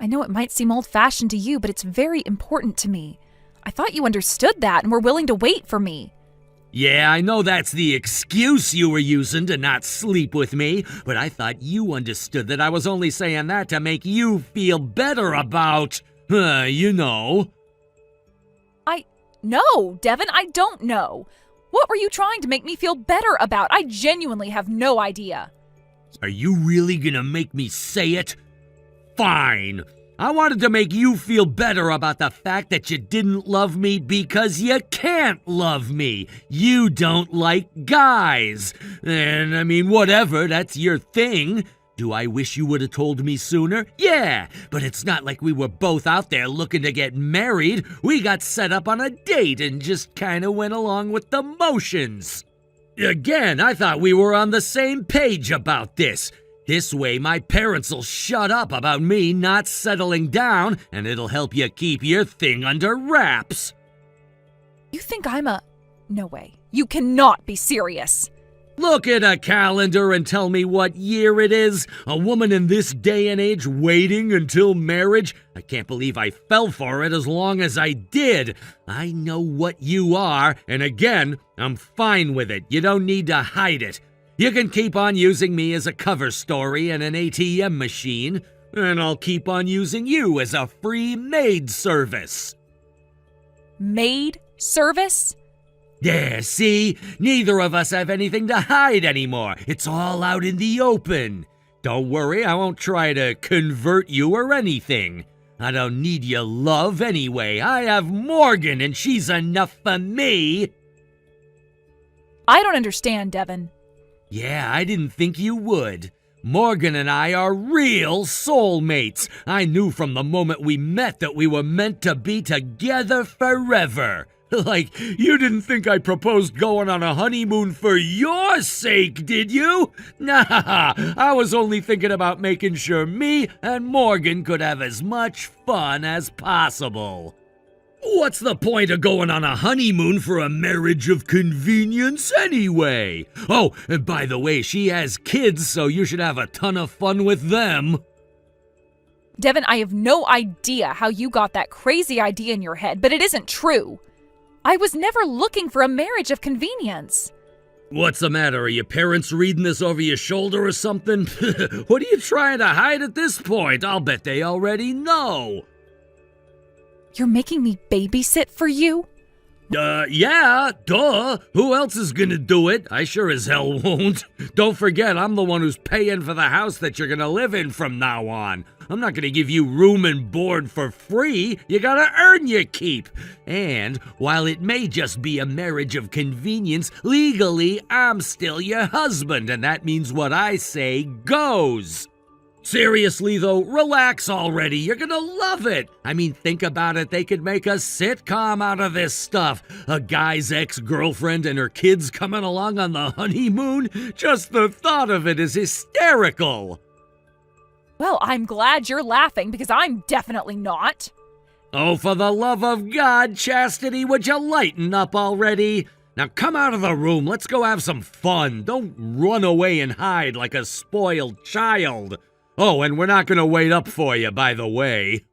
I know it might seem old-fashioned to you, but it's very important to me. I thought you understood that and were willing to wait for me. Yeah, I know that's the excuse you were using to not sleep with me, but I thought you understood that I was only saying that to make you feel better about, No, Devin, I don't know. What were you trying to make me feel better about? I genuinely have no idea. Are you really gonna make me say it? Fine. I wanted to make you feel better about the fact that you didn't love me because you can't love me. You don't like guys. And I mean, whatever, that's your thing. Do I wish you would have told me sooner? Yeah, but it's not like we were both out there looking to get married. We got set up on a date and just kind of went along with the motions. Again, I thought we were on the same page about this. This way, my parents will shut up about me not settling down, and it'll help you keep your thing under wraps. You think I'm a... No way. You cannot be serious. Look at a calendar and tell me what year it is. A woman in this day and age waiting until marriage? I can't believe I fell for it as long as I did. I know what you are, and again, I'm fine with it. You don't need to hide it. You can keep on using me as a cover story and an ATM machine, and I'll keep on using you as a free maid service. Maid service? Yeah, see? Neither of us have anything to hide anymore. It's all out in the open. Don't worry, I won't try to convert you or anything. I don't need your love anyway. I have Morgan, and she's enough for me. I don't understand, Devin. Yeah, I didn't think you would. Morgan and I are real soulmates. I knew from the moment we met that we were meant to be together forever. Like, you didn't think I proposed going on a honeymoon for your sake, did you? Nah, I was only thinking about making sure me and Morgan could have as much fun as possible. What's the point of going on a honeymoon for a marriage of convenience anyway? Oh, and by the way, she has kids, so you should have a ton of fun with them. Devin, I have no idea how you got that crazy idea in your head, but it isn't true. I was never looking for a marriage of convenience. What's the matter? Are your parents reading this over your shoulder or something? What are you trying to hide at this point? I'll bet they already know. You're making me babysit for you? Yeah, duh. Who else is gonna do it? I sure as hell won't. Don't forget, I'm the one who's paying for the house that you're gonna live in from now on. I'm not gonna give you room and board for free. You gotta earn your keep. And while it may just be a marriage of convenience, legally, I'm still your husband, and that means what I say goes. Seriously, though, relax already. You're gonna love it. I mean, think about it. They could make a sitcom out of this stuff. A guy's ex-girlfriend and her kids coming along on the honeymoon. Just the thought of it is hysterical. Well, I'm glad you're laughing because I'm definitely not. Oh, for the love of God, Chastity, would you lighten up already? Now come out of the room. Let's go have some fun. Don't run away and hide like a spoiled child. Oh, and we're not going to wait up for you, by the way.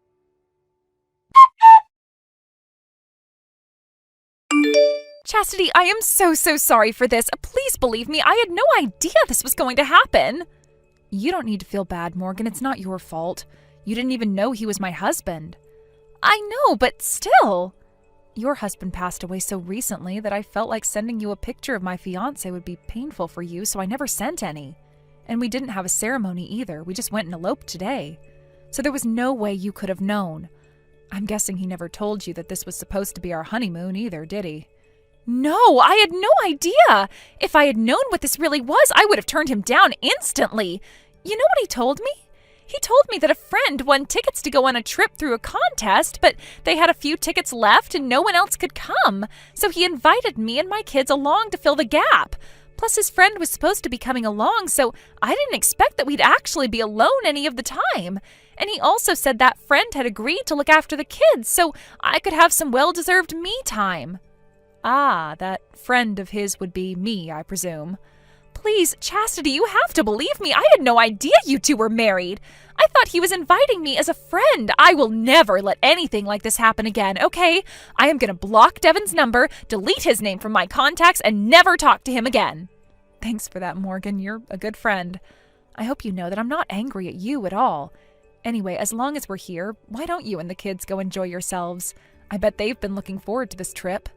Chastity, I am so sorry for this. Please believe me, I had no idea this was going to happen. You don't need to feel bad, Morgan. It's not your fault. You didn't even know he was my husband. I know, but still. Your husband passed away so recently that I felt like sending you a picture of my fiancé would be painful for you, so I never sent any. And we didn't have a ceremony either. We just went and eloped today. So there was no way you could have known. I'm guessing he never told you that this was supposed to be our honeymoon either, did he? No, I had no idea. If I had known what this really was, I would have turned him down instantly. You know what he told me? He told me that a friend won tickets to go on a trip through a contest, but they had a few tickets left and no one else could come. So he invited me and my kids along to fill the gap. Plus his friend was supposed to be coming along, so I didn't expect that we'd actually be alone any of the time. And he also said that friend had agreed to look after the kids, so I could have some well-deserved me time. Ah, that friend of his would be me, I presume. Please, Chastity, you have to believe me. I had no idea you two were married. I thought he was inviting me as a friend. I will never let anything like this happen again, okay? I am going to block Devin's number, delete his name from my contacts, and never talk to him again. Thanks for that, Morgan. You're a good friend. I hope you know that I'm not angry at you at all. Anyway, as long as we're here, why don't you and the kids go enjoy yourselves? I bet they've been looking forward to this trip.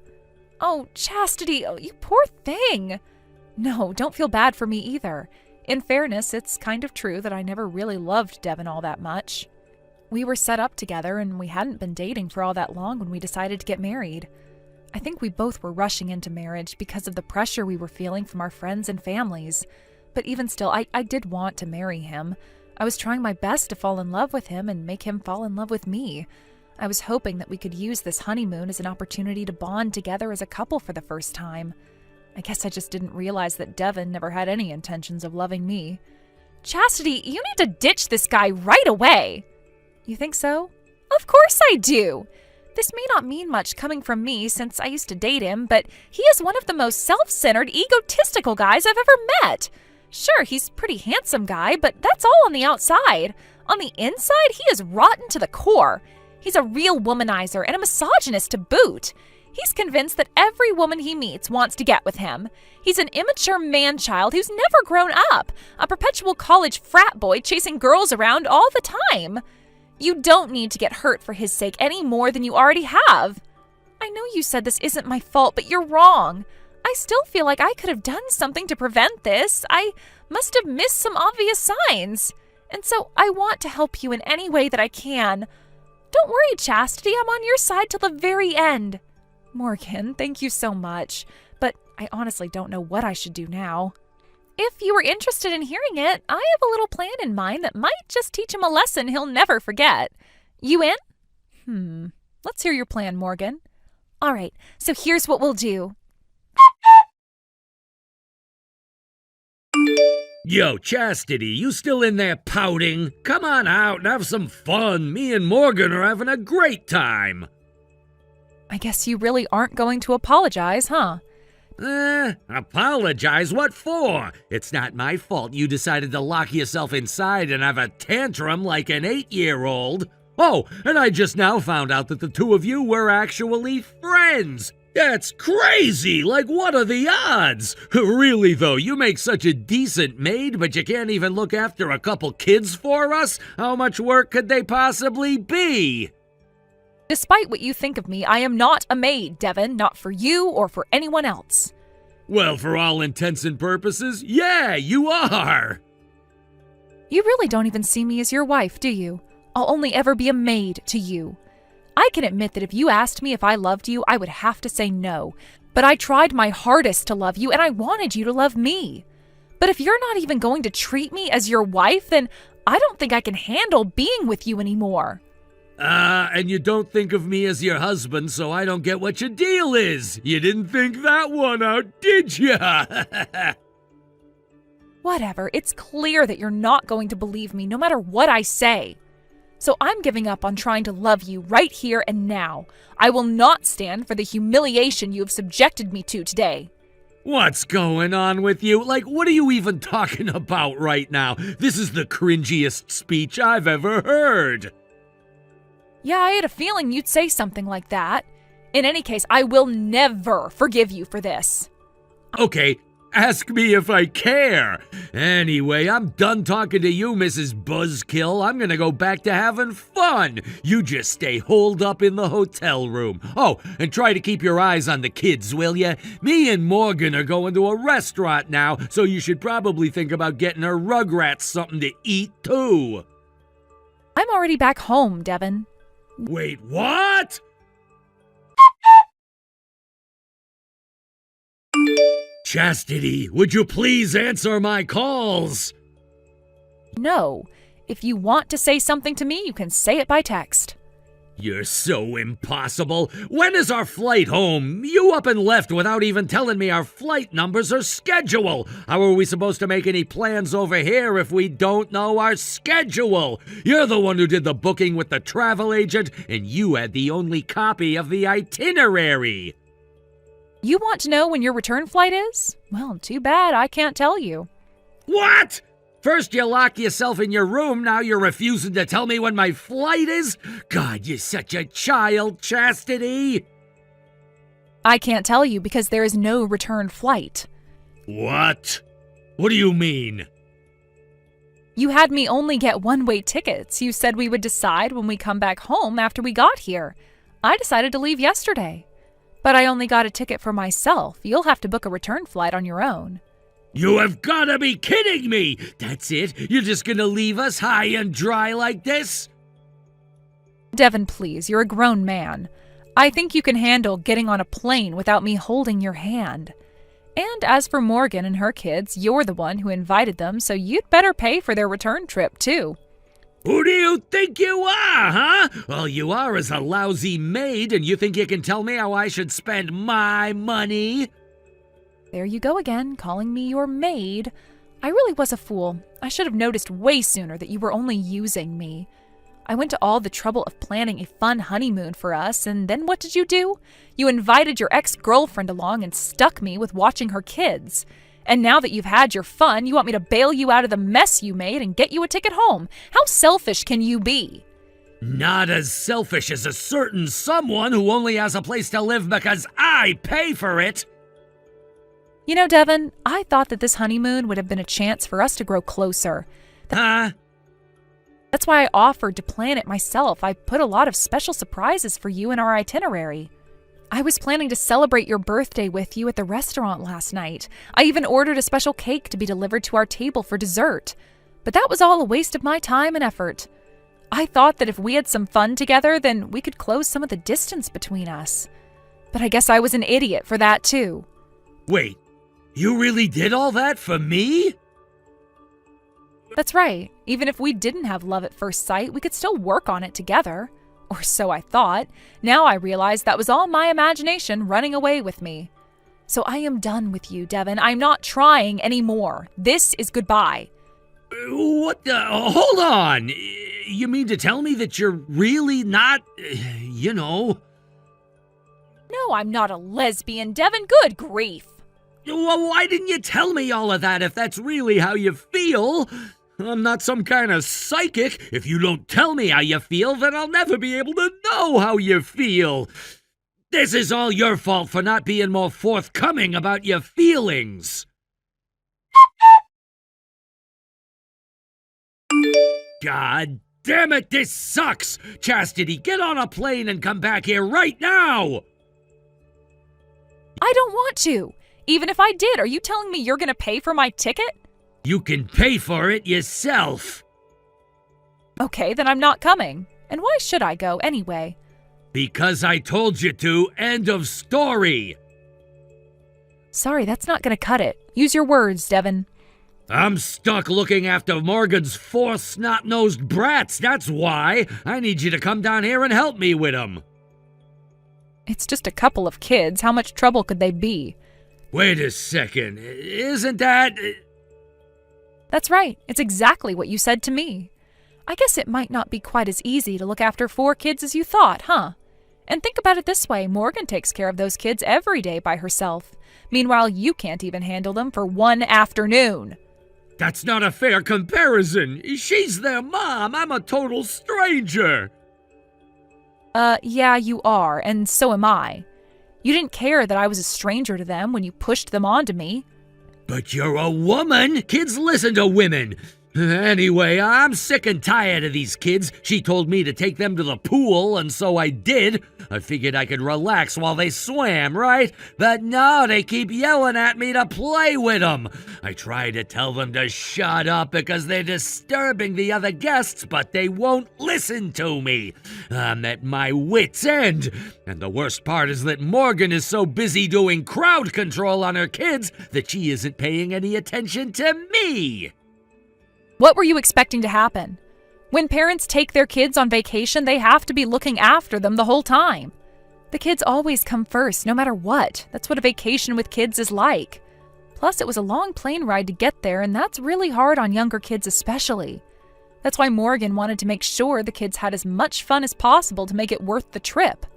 Oh, Chastity, oh, you poor thing. No, don't feel bad for me either. In fairness, it's kind of true that I never really loved Devin all that much. We were set up together and we hadn't been dating for all that long when we decided to get married. I think we both were rushing into marriage because of the pressure we were feeling from our friends and families. But even still, I did want to marry him. I was trying my best to fall in love with him and make him fall in love with me. I was hoping that we could use this honeymoon as an opportunity to bond together as a couple for the first time. I guess I just didn't realize that Devin never had any intentions of loving me. Chastity, you need to ditch this guy right away. You think so? Of course I do. This may not mean much coming from me since I used to date him, but he is one of the most self-centered, egotistical guys I've ever met. Sure, he's a pretty handsome guy, but that's all on the outside. On the inside, he is rotten to the core. He's a real womanizer and a misogynist to boot. He's convinced that every woman he meets wants to get with him. He's an immature man-child who's never grown up, a perpetual college frat boy chasing girls around all the time. You don't need to get hurt for his sake any more than you already have. I know you said this isn't my fault, but you're wrong. I still feel like I could have done something to prevent this. I must have missed some obvious signs. And so I want to help you in any way that I can. Don't worry, Chastity, I'm on your side till the very end. Morgan, thank you so much, but I honestly don't know what I should do now. If you were interested in hearing it, I have a little plan in mind that might just teach him a lesson he'll never forget. You in? Let's hear your plan, Morgan. All right, so here's what we'll do. Yo, Chastity, you still in there pouting? Come on out and have some fun. Me and Morgan are having a great time. I guess you really aren't going to apologize, huh? Apologize? What for? It's not my fault you decided to lock yourself inside and have a tantrum like an 8-year-old. Oh, and I just now found out that the two of you were actually friends. That's crazy! Like, what are the odds? Really, though, you make such a decent maid, but you can't even look after a couple kids for us? How much work could they possibly be? Despite what you think of me, I am not a maid, Devin, not for you or for anyone else. Well, for all intents and purposes, yeah, you are! You really don't even see me as your wife, do you? I'll only ever be a maid to you. I can admit that if you asked me if I loved you, I would have to say no. But I tried my hardest to love you, and I wanted you to love me. But if you're not even going to treat me as your wife, then I don't think I can handle being with you anymore. And you don't think of me as your husband, so I don't get what your deal is. You didn't think that one out, did ya? Whatever, it's clear that you're not going to believe me no matter what I say. So I'm giving up on trying to love you right here and now. I will not stand for the humiliation you have subjected me to today. What's going on with you? Like, what are you even talking about right now? This is the cringiest speech I've ever heard. Yeah, I had a feeling you'd say something like that. In any case, I will never forgive you for this. Okay, Ask me if I care. Anyway, I'm done talking to you, Mrs. Buzzkill. I'm gonna go back to having fun. You just stay holed up in the hotel room. Oh, and try to keep your eyes on the kids, will ya? Me and Morgan are going to a restaurant now, so you should probably think about getting her Rugrats something to eat, too. I'm already back home, Devin. Wait, what? Chastity, would you please answer my calls? No. If you want to say something to me, you can say it by text. You're so impossible. When is our flight home? You up and left without even telling me our flight numbers or schedule. How are we supposed to make any plans over here if we don't know our schedule? You're the one who did the booking with the travel agent, and you had the only copy of the itinerary. You want to know when your return flight is? Well, too bad I can't tell you. What? First you lock yourself in your room, now you're refusing to tell me when my flight is? God, you're such a child, Chastity. I can't tell you because there is no return flight. What? What do you mean? You had me only get one-way tickets. You said we would decide when we come back home after we got here. I decided to leave yesterday. But I only got a ticket for myself. You'll have to book a return flight on your own. You have gotta be kidding me! That's it? You're just gonna leave us high and dry like this? Devin, please, you're a grown man. I think you can handle getting on a plane without me holding your hand. And as for Morgan and her kids, you're the one who invited them, so you'd better pay for their return trip, too. Who do you think you are, huh? All you are is a lousy maid, and you think you can tell me how I should spend my money? There you go again, calling me your maid. I really was a fool. I should have noticed way sooner that you were only using me. I went to all the trouble of planning a fun honeymoon for us, and then what did you do? You invited your ex-girlfriend along and stuck me with watching her kids. And now that you've had your fun, you want me to bail you out of the mess you made and get you a ticket home. How selfish can you be? Not as selfish as a certain someone who only has a place to live because I pay for it. You know, Devin, I thought that this honeymoon would have been a chance for us to grow closer. Huh? That's why I offered to plan it myself. I put a lot of special surprises for you in our itinerary. I was planning to celebrate your birthday with you at the restaurant last night. I even ordered a special cake to be delivered to our table for dessert. But that was all a waste of my time and effort. I thought that if we had some fun together, then we could close some of the distance between us. But I guess I was an idiot for that too. Wait, you really did all that for me? That's right. Even if we didn't have love at first sight, we could still work on it together. Or so I thought. Now I realize that was all my imagination running away with me. So I am done with you, Devin. I'm not trying anymore. This is goodbye. What the? Hold on! You mean to tell me that you're really not, No, I'm not a lesbian, Devin. Good grief. Well, why didn't you tell me all of that if that's really how you feel? I'm not some kind of psychic. If you don't tell me how you feel, then I'll never be able to know how you feel. This is all your fault for not being more forthcoming about your feelings. God damn it, this sucks! Chastity, get on a plane and come back here right now! I don't want to. Even if I did, are you telling me you're going to pay for my ticket? You can pay for it yourself. Okay, then I'm not coming. And why should I go anyway? Because I told you to. End of story. Sorry, that's not going to cut it. Use your words, Devin. I'm stuck looking after Morgan's 4 snot-nosed brats, that's why. I need you to come down here and help me with them. It's just a couple of kids. How much trouble could they be? Wait a second. Isn't that... That's right. It's exactly what you said to me. I guess it might not be quite as easy to look after 4 kids as you thought, huh? And think about it this way. Morgan takes care of those kids every day by herself. Meanwhile, you can't even handle them for one afternoon. That's not a fair comparison. She's their mom. I'm a total stranger. Yeah, you are, and so am I. You didn't care that I was a stranger to them when you pushed them onto me. But you're a woman. Kids listen to women. Anyway, I'm sick and tired of these kids. She told me to take them to the pool, and so I did. I figured I could relax while they swam, right? But no, they keep yelling at me to play with them. I try to tell them to shut up because they're disturbing the other guests, but they won't listen to me. I'm at my wit's end. And the worst part is that Morgan is so busy doing crowd control on her kids that she isn't paying any attention to me. What were you expecting to happen? When parents take their kids on vacation, they have to be looking after them the whole time. The kids always come first, no matter what. That's what a vacation with kids is like. Plus, it was a long plane ride to get there, and that's really hard on younger kids especially. That's why Morgan wanted to make sure the kids had as much fun as possible to make it worth the trip.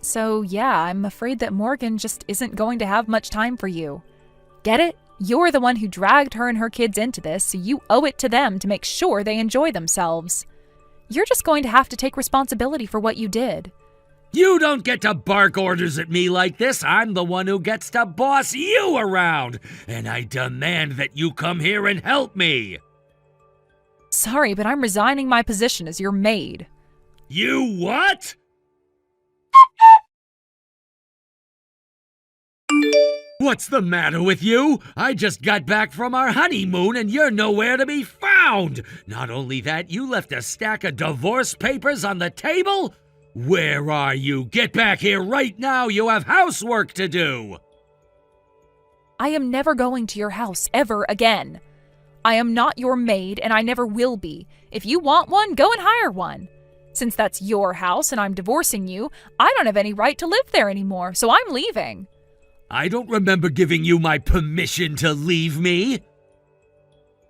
So yeah, I'm afraid that Morgan just isn't going to have much time for you. Get it? You're the one who dragged her and her kids into this, so you owe it to them to make sure they enjoy themselves. You're just going to have to take responsibility for what you did. You don't get to bark orders at me like this. I'm the one who gets to boss you around, and I demand that you come here and help me. Sorry, but I'm resigning my position as your maid. You what? What's the matter with you? I just got back from our honeymoon and you're nowhere to be found. Not only that, you left a stack of divorce papers on the table? Where are you? Get back here right now. You have housework to do. I am never going to your house ever again. I am not your maid and I never will be. If you want one, go and hire one. Since that's your house and I'm divorcing you, I don't have any right to live there anymore, so I'm leaving. I don't remember giving you my permission to leave me.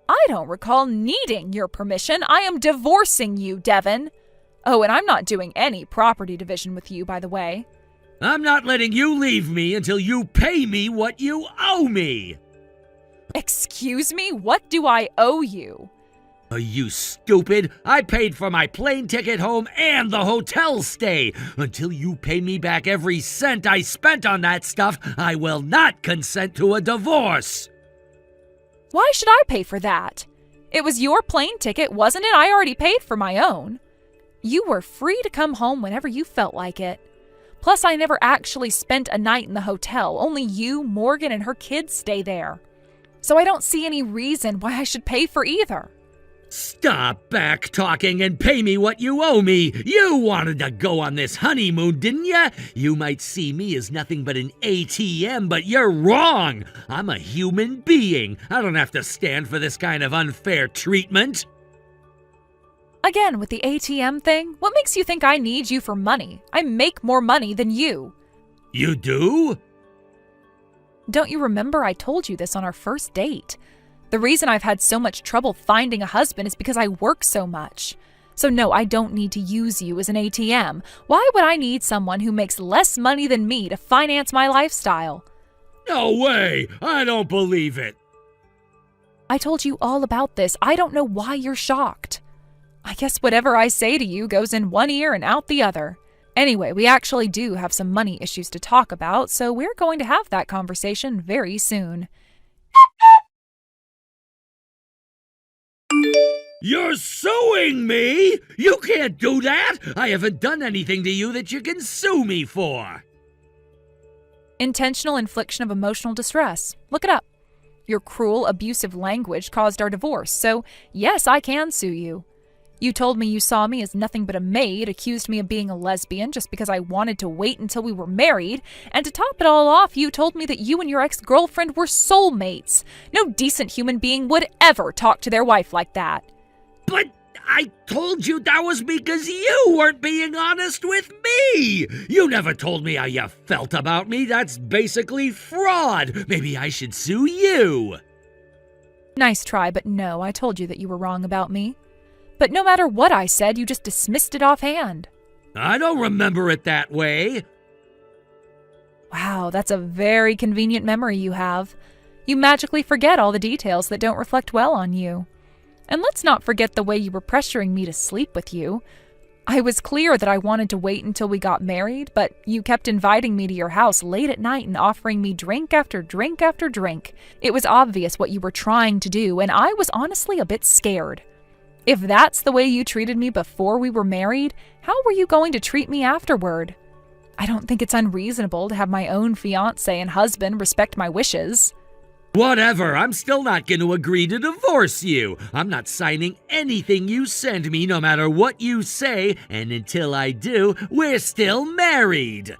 I don't recall needing your permission. I am divorcing you, Devin. Oh, and I'm not doing any property division with you, by the way. I'm not letting you leave me until you pay me what you owe me. Excuse me? What do I owe you? Are you stupid? I paid for my plane ticket home and the hotel stay. Until you pay me back every cent I spent on that stuff, I will not consent to a divorce. Why should I pay for that? It was your plane ticket, wasn't it? I already paid for my own. You were free to come home whenever you felt like it. Plus, I never actually spent a night in the hotel. Only you, Morgan, and her kids stay there. So I don't see any reason why I should pay for either. Stop back-talking and pay me what you owe me. You wanted to go on this honeymoon, didn't you? You might see me as nothing but an ATM, but you're wrong. I'm a human being. I don't have to stand for this kind of unfair treatment. Again, with the ATM thing, what makes you think I need you for money? I make more money than you. You do? Don't you remember I told you this on our first date? The reason I've had so much trouble finding a husband is because I work so much. So no, I don't need to use you as an ATM. Why would I need someone who makes less money than me to finance my lifestyle? No way! I don't believe it. I told you all about this. I don't know why you're shocked. I guess whatever I say to you goes in one ear and out the other. Anyway, we actually do have some money issues to talk about, so we're going to have that conversation very soon. You're suing me? You can't do that! I haven't done anything to you that you can sue me for. Intentional infliction of emotional distress. Look it up. Your cruel, abusive language caused our divorce, so yes, I can sue you. You told me you saw me as nothing but a maid, accused me of being a lesbian just because I wanted to wait until we were married, and to top it all off, you told me that you and your ex-girlfriend were soulmates. No decent human being would ever talk to their wife like that. But I told you that was because you weren't being honest with me. You never told me how you felt about me. That's basically fraud. Maybe I should sue you. Nice try, but no, I told you that you were wrong about me. But no matter what I said, you just dismissed it offhand. I don't remember it that way. Wow, that's a very convenient memory you have. You magically forget all the details that don't reflect well on you. And let's not forget the way you were pressuring me to sleep with you. I was clear that I wanted to wait until we got married, but you kept inviting me to your house late at night and offering me drink after drink after drink. It was obvious what you were trying to do, and I was honestly a bit scared. If that's the way you treated me before we were married, how were you going to treat me afterward? I don't think it's unreasonable to have my own fiancé and husband respect my wishes. Whatever, I'm still not going to agree to divorce you. I'm not signing anything you send me, no matter what you say, and until I do, we're still married.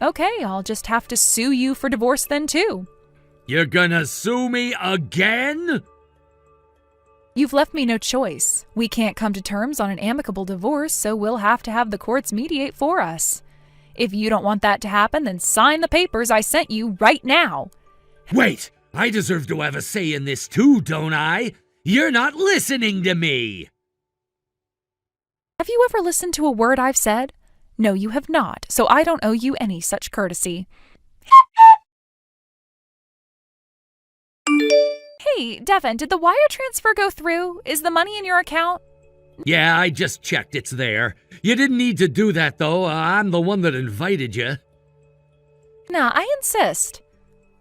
Okay, I'll just have to sue you for divorce then too. You're gonna sue me again? You've left me no choice. We can't come to terms on an amicable divorce, so we'll have to have the courts mediate for us. If you don't want that to happen, then sign the papers I sent you right now. Wait, I deserve to have a say in this too, don't I? You're not listening to me! Have you ever listened to a word I've said? No, you have not, so I don't owe you any such courtesy. Hey, Devin, did the wire transfer go through? Is the money in your account? Yeah, I just checked, it's there. You didn't need to do that, though. I'm the one that invited you. Nah, I insist.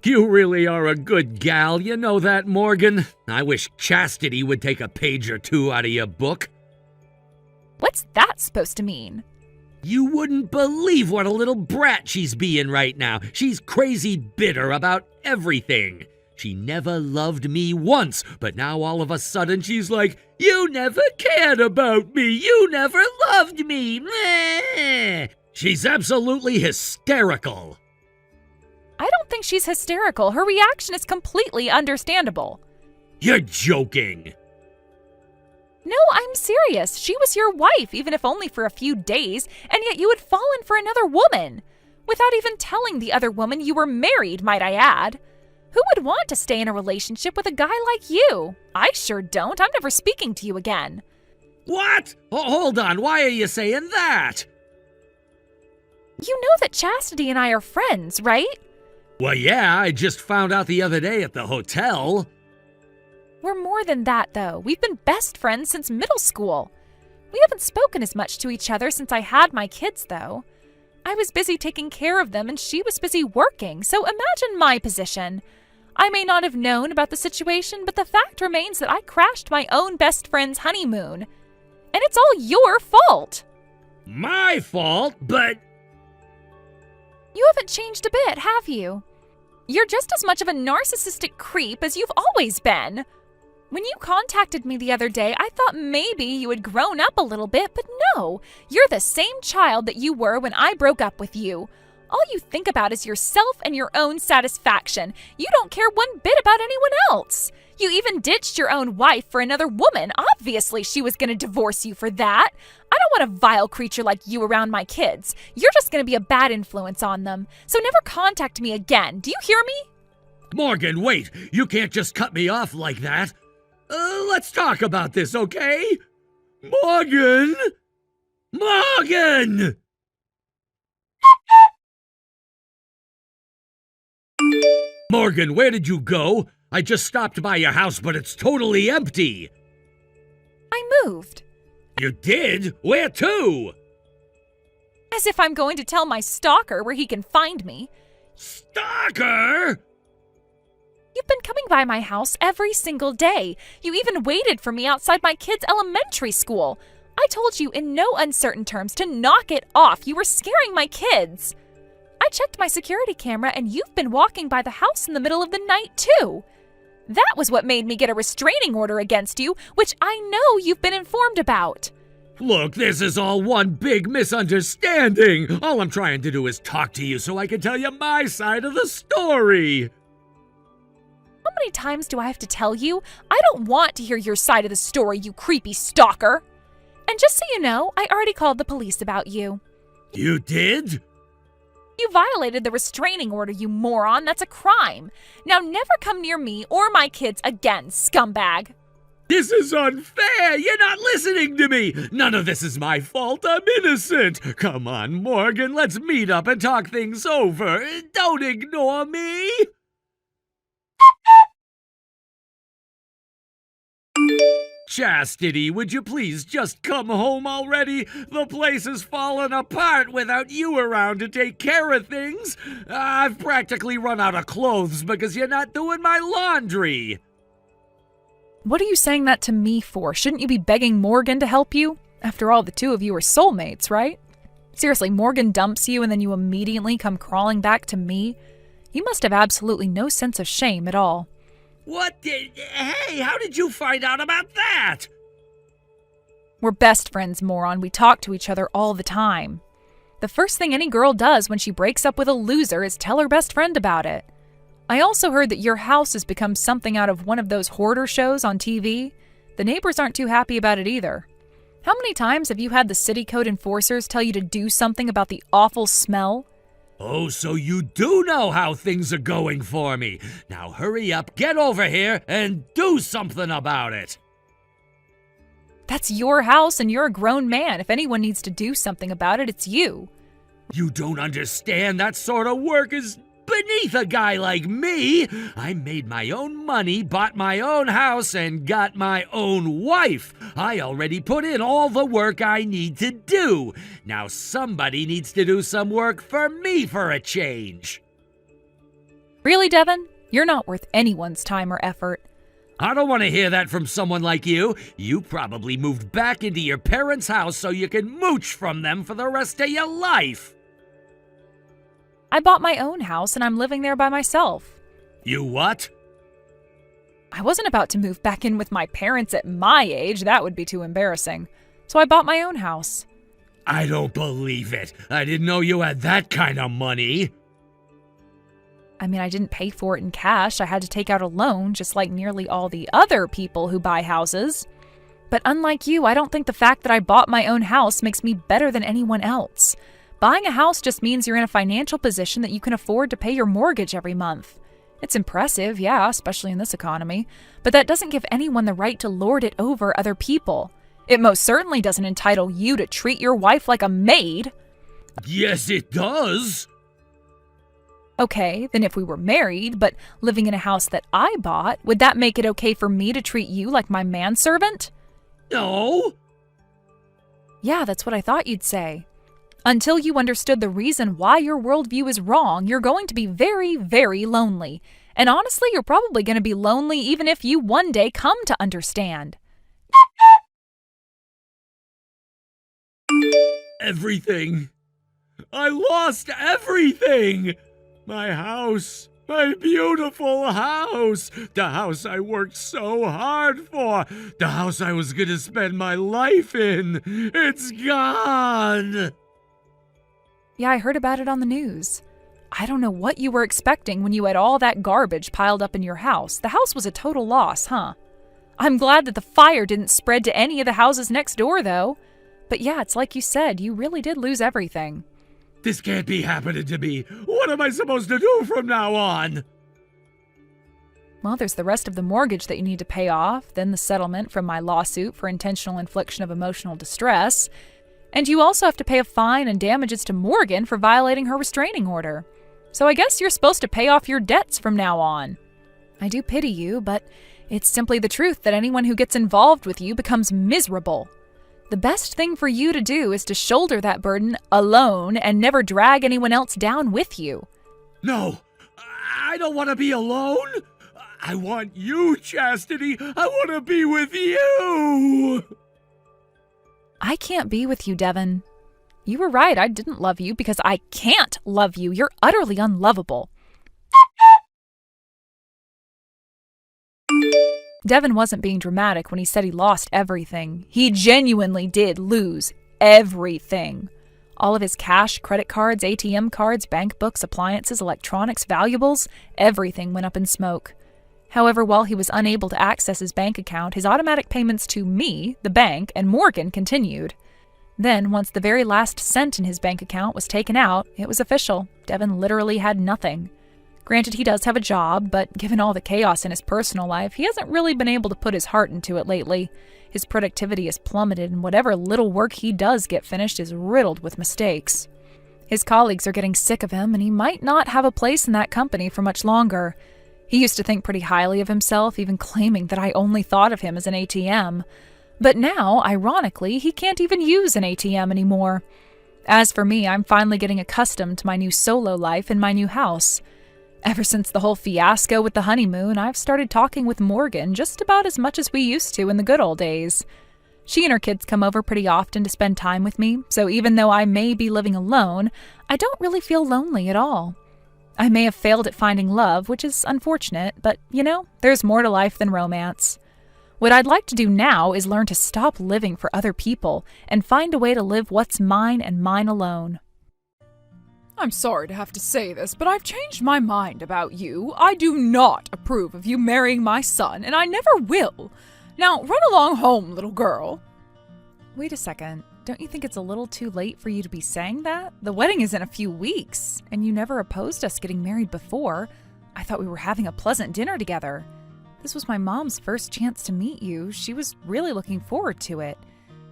You really are a good gal, you know that, Morgan? I wish chastity would take a page or two out of your book. What's that supposed to mean? You wouldn't believe what a little brat she's being right now. She's crazy bitter about everything. She never loved me once, but now all of a sudden she's like, "You never cared about me. You never loved me." Meh. She's absolutely hysterical. I don't think she's hysterical. Her reaction is completely understandable. You're joking. No, I'm serious. She was your wife, even if only for a few days, and yet you had fallen for another woman. Without even telling the other woman you were married, might I add. Who would want to stay in a relationship with a guy like you? I sure don't. I'm never speaking to you again. What? Hold on, why are you saying that? You know that Chastity and I are friends, right? Well, yeah, I just found out the other day at the hotel. We're more than that, though. We've been best friends since middle school. We haven't spoken as much to each other since I had my kids, though. I was busy taking care of them and she was busy working, so imagine my position. I may not have known about the situation, but the fact remains that I crashed my own best friend's honeymoon. And it's all your fault. My fault, but... You haven't changed a bit, have you? You're just as much of a narcissistic creep as you've always been. When you contacted me the other day, I thought maybe you had grown up a little bit, but no, you're the same child that you were when I broke up with you. All you think about is yourself and your own satisfaction. You don't care one bit about anyone else. You even ditched your own wife for another woman. Obviously, she was going to divorce you for that. I don't want a vile creature like you around my kids. You're just going to be a bad influence on them. So never contact me again. Do you hear me? Morgan, wait. You can't just cut me off like that. Let's talk about this, okay? Morgan! Morgan! Morgan, where did you go? I just stopped by your house, but it's totally empty. I moved. You did? Where to? As if I'm going to tell my stalker where he can find me. Stalker? You've been coming by my house every single day. You even waited for me outside my kids' elementary school. I told you in no uncertain terms to knock it off. You were scaring my kids. I checked my security camera and you've been walking by the house in the middle of the night too. That was what made me get a restraining order against you, which I know you've been informed about. Look, this is all one big misunderstanding. All I'm trying to do is talk to you so I can tell you my side of the story. How many times do I have to tell you? I don't want to hear your side of the story, you creepy stalker. And just so you know, I already called the police about you. You did? You violated the restraining order, you moron. That's a crime. Now never come near me or my kids again, scumbag. This is unfair. You're not listening to me. None of this is my fault. I'm innocent. Come on, Morgan. Let's meet up and talk things over. Don't ignore me. Chastity, would you please just come home already? The place has fallen apart without you around to take care of things. I've practically run out of clothes because you're not doing my laundry. What are you saying that to me for? Shouldn't you be begging Morgan to help you? After all, the two of you are soulmates, right? Seriously, Morgan dumps you and then you immediately come crawling back to me? You must have absolutely no sense of shame at all. Hey, how did you find out about that? We're best friends, moron. We talk to each other all the time. The first thing any girl does when she breaks up with a loser is tell her best friend about it. I also heard that your house has become something out of one of those hoarder shows on TV. The neighbors aren't too happy about it either. How many times have you had the city code enforcers tell you to do something about the awful smell? Oh, so you do know how things are going for me. Now hurry up, get over here, and do something about it. That's your house and you're a grown man. If anyone needs to do something about it, it's you. You don't understand. That sort of work is beneath a guy like me. I made my own money, bought my own house, and got my own wife. I already put in all the work I need to do. Now somebody needs to do some work for me for a change. Really, Devin? You're not worth anyone's time or effort. I don't want to hear that from someone like you. You probably moved back into your parents' house so you can mooch from them for the rest of your life. I bought my own house and I'm living there by myself. You what? I wasn't about to move back in with my parents at my age. That would be too embarrassing. So I bought my own house. I don't believe it. I didn't know you had that kind of money. I mean, I didn't pay for it in cash. I had to take out a loan, just like nearly all the other people who buy houses. But unlike you, I don't think the fact that I bought my own house makes me better than anyone else. Buying a house just means you're in a financial position that you can afford to pay your mortgage every month. It's impressive, yeah, especially in this economy, but that doesn't give anyone the right to lord it over other people. It most certainly doesn't entitle you to treat your wife like a maid. Yes, it does. Okay, then if we were married, but living in a house that I bought, would that make it okay for me to treat you like my manservant? No. Yeah, that's what I thought you'd say. Until you understood the reason why your worldview is wrong, you're going to be very, very lonely. And honestly, you're probably going to be lonely even if you one day come to understand. Everything. I lost everything. My house. My beautiful house. The house I worked so hard for. The house I was going to spend my life in. It's gone. Yeah, I heard about it on the news. I don't know what you were expecting when you had all that garbage piled up in your house. The house was a total loss, huh? I'm glad that the fire didn't spread to any of the houses next door, though. But yeah, it's like you said, you really did lose everything. This can't be happening to me. What am I supposed to do from now on? Well, there's the rest of the mortgage that you need to pay off, then the settlement from my lawsuit for intentional infliction of emotional distress. And you also have to pay a fine and damages to Morgan for violating her restraining order. So I guess you're supposed to pay off your debts from now on. I do pity you, but it's simply the truth that anyone who gets involved with you becomes miserable. The best thing for you to do is to shoulder that burden alone and never drag anyone else down with you. No, I don't want to be alone. I want you, Chastity. I want to be with you. I can't be with you, Devin. You were right, I didn't love you because I can't love you. You're utterly unlovable. Devin wasn't being dramatic when he said he lost everything. He genuinely did lose everything. All of his cash, credit cards, ATM cards, bank books, appliances, electronics, valuables, everything went up in smoke. However, while he was unable to access his bank account, his automatic payments to me, the bank, and Morgan continued. Then, once the very last cent in his bank account was taken out, it was official. Devin literally had nothing. Granted, he does have a job, but given all the chaos in his personal life, he hasn't really been able to put his heart into it lately. His productivity has plummeted, and whatever little work he does get finished is riddled with mistakes. His colleagues are getting sick of him, and he might not have a place in that company for much longer. He used to think pretty highly of himself, even claiming that I only thought of him as an ATM. But now, ironically, he can't even use an ATM anymore. As for me, I'm finally getting accustomed to my new solo life in my new house. Ever since the whole fiasco with the honeymoon, I've started talking with Morgan just about as much as we used to in the good old days. She and her kids come over pretty often to spend time with me, so even though I may be living alone, I don't really feel lonely at all. I may have failed at finding love, which is unfortunate, but, there's more to life than romance. What I'd like to do now is learn to stop living for other people and find a way to live what's mine and mine alone. I'm sorry to have to say this, but I've changed my mind about you. I do not approve of you marrying my son, and I never will. Now, run along home, little girl. Wait a second. Don't you think it's a little too late for you to be saying that? The wedding is in a few weeks, and you never opposed us getting married before. I thought we were having a pleasant dinner together. This was my mom's first chance to meet you. She was really looking forward to it.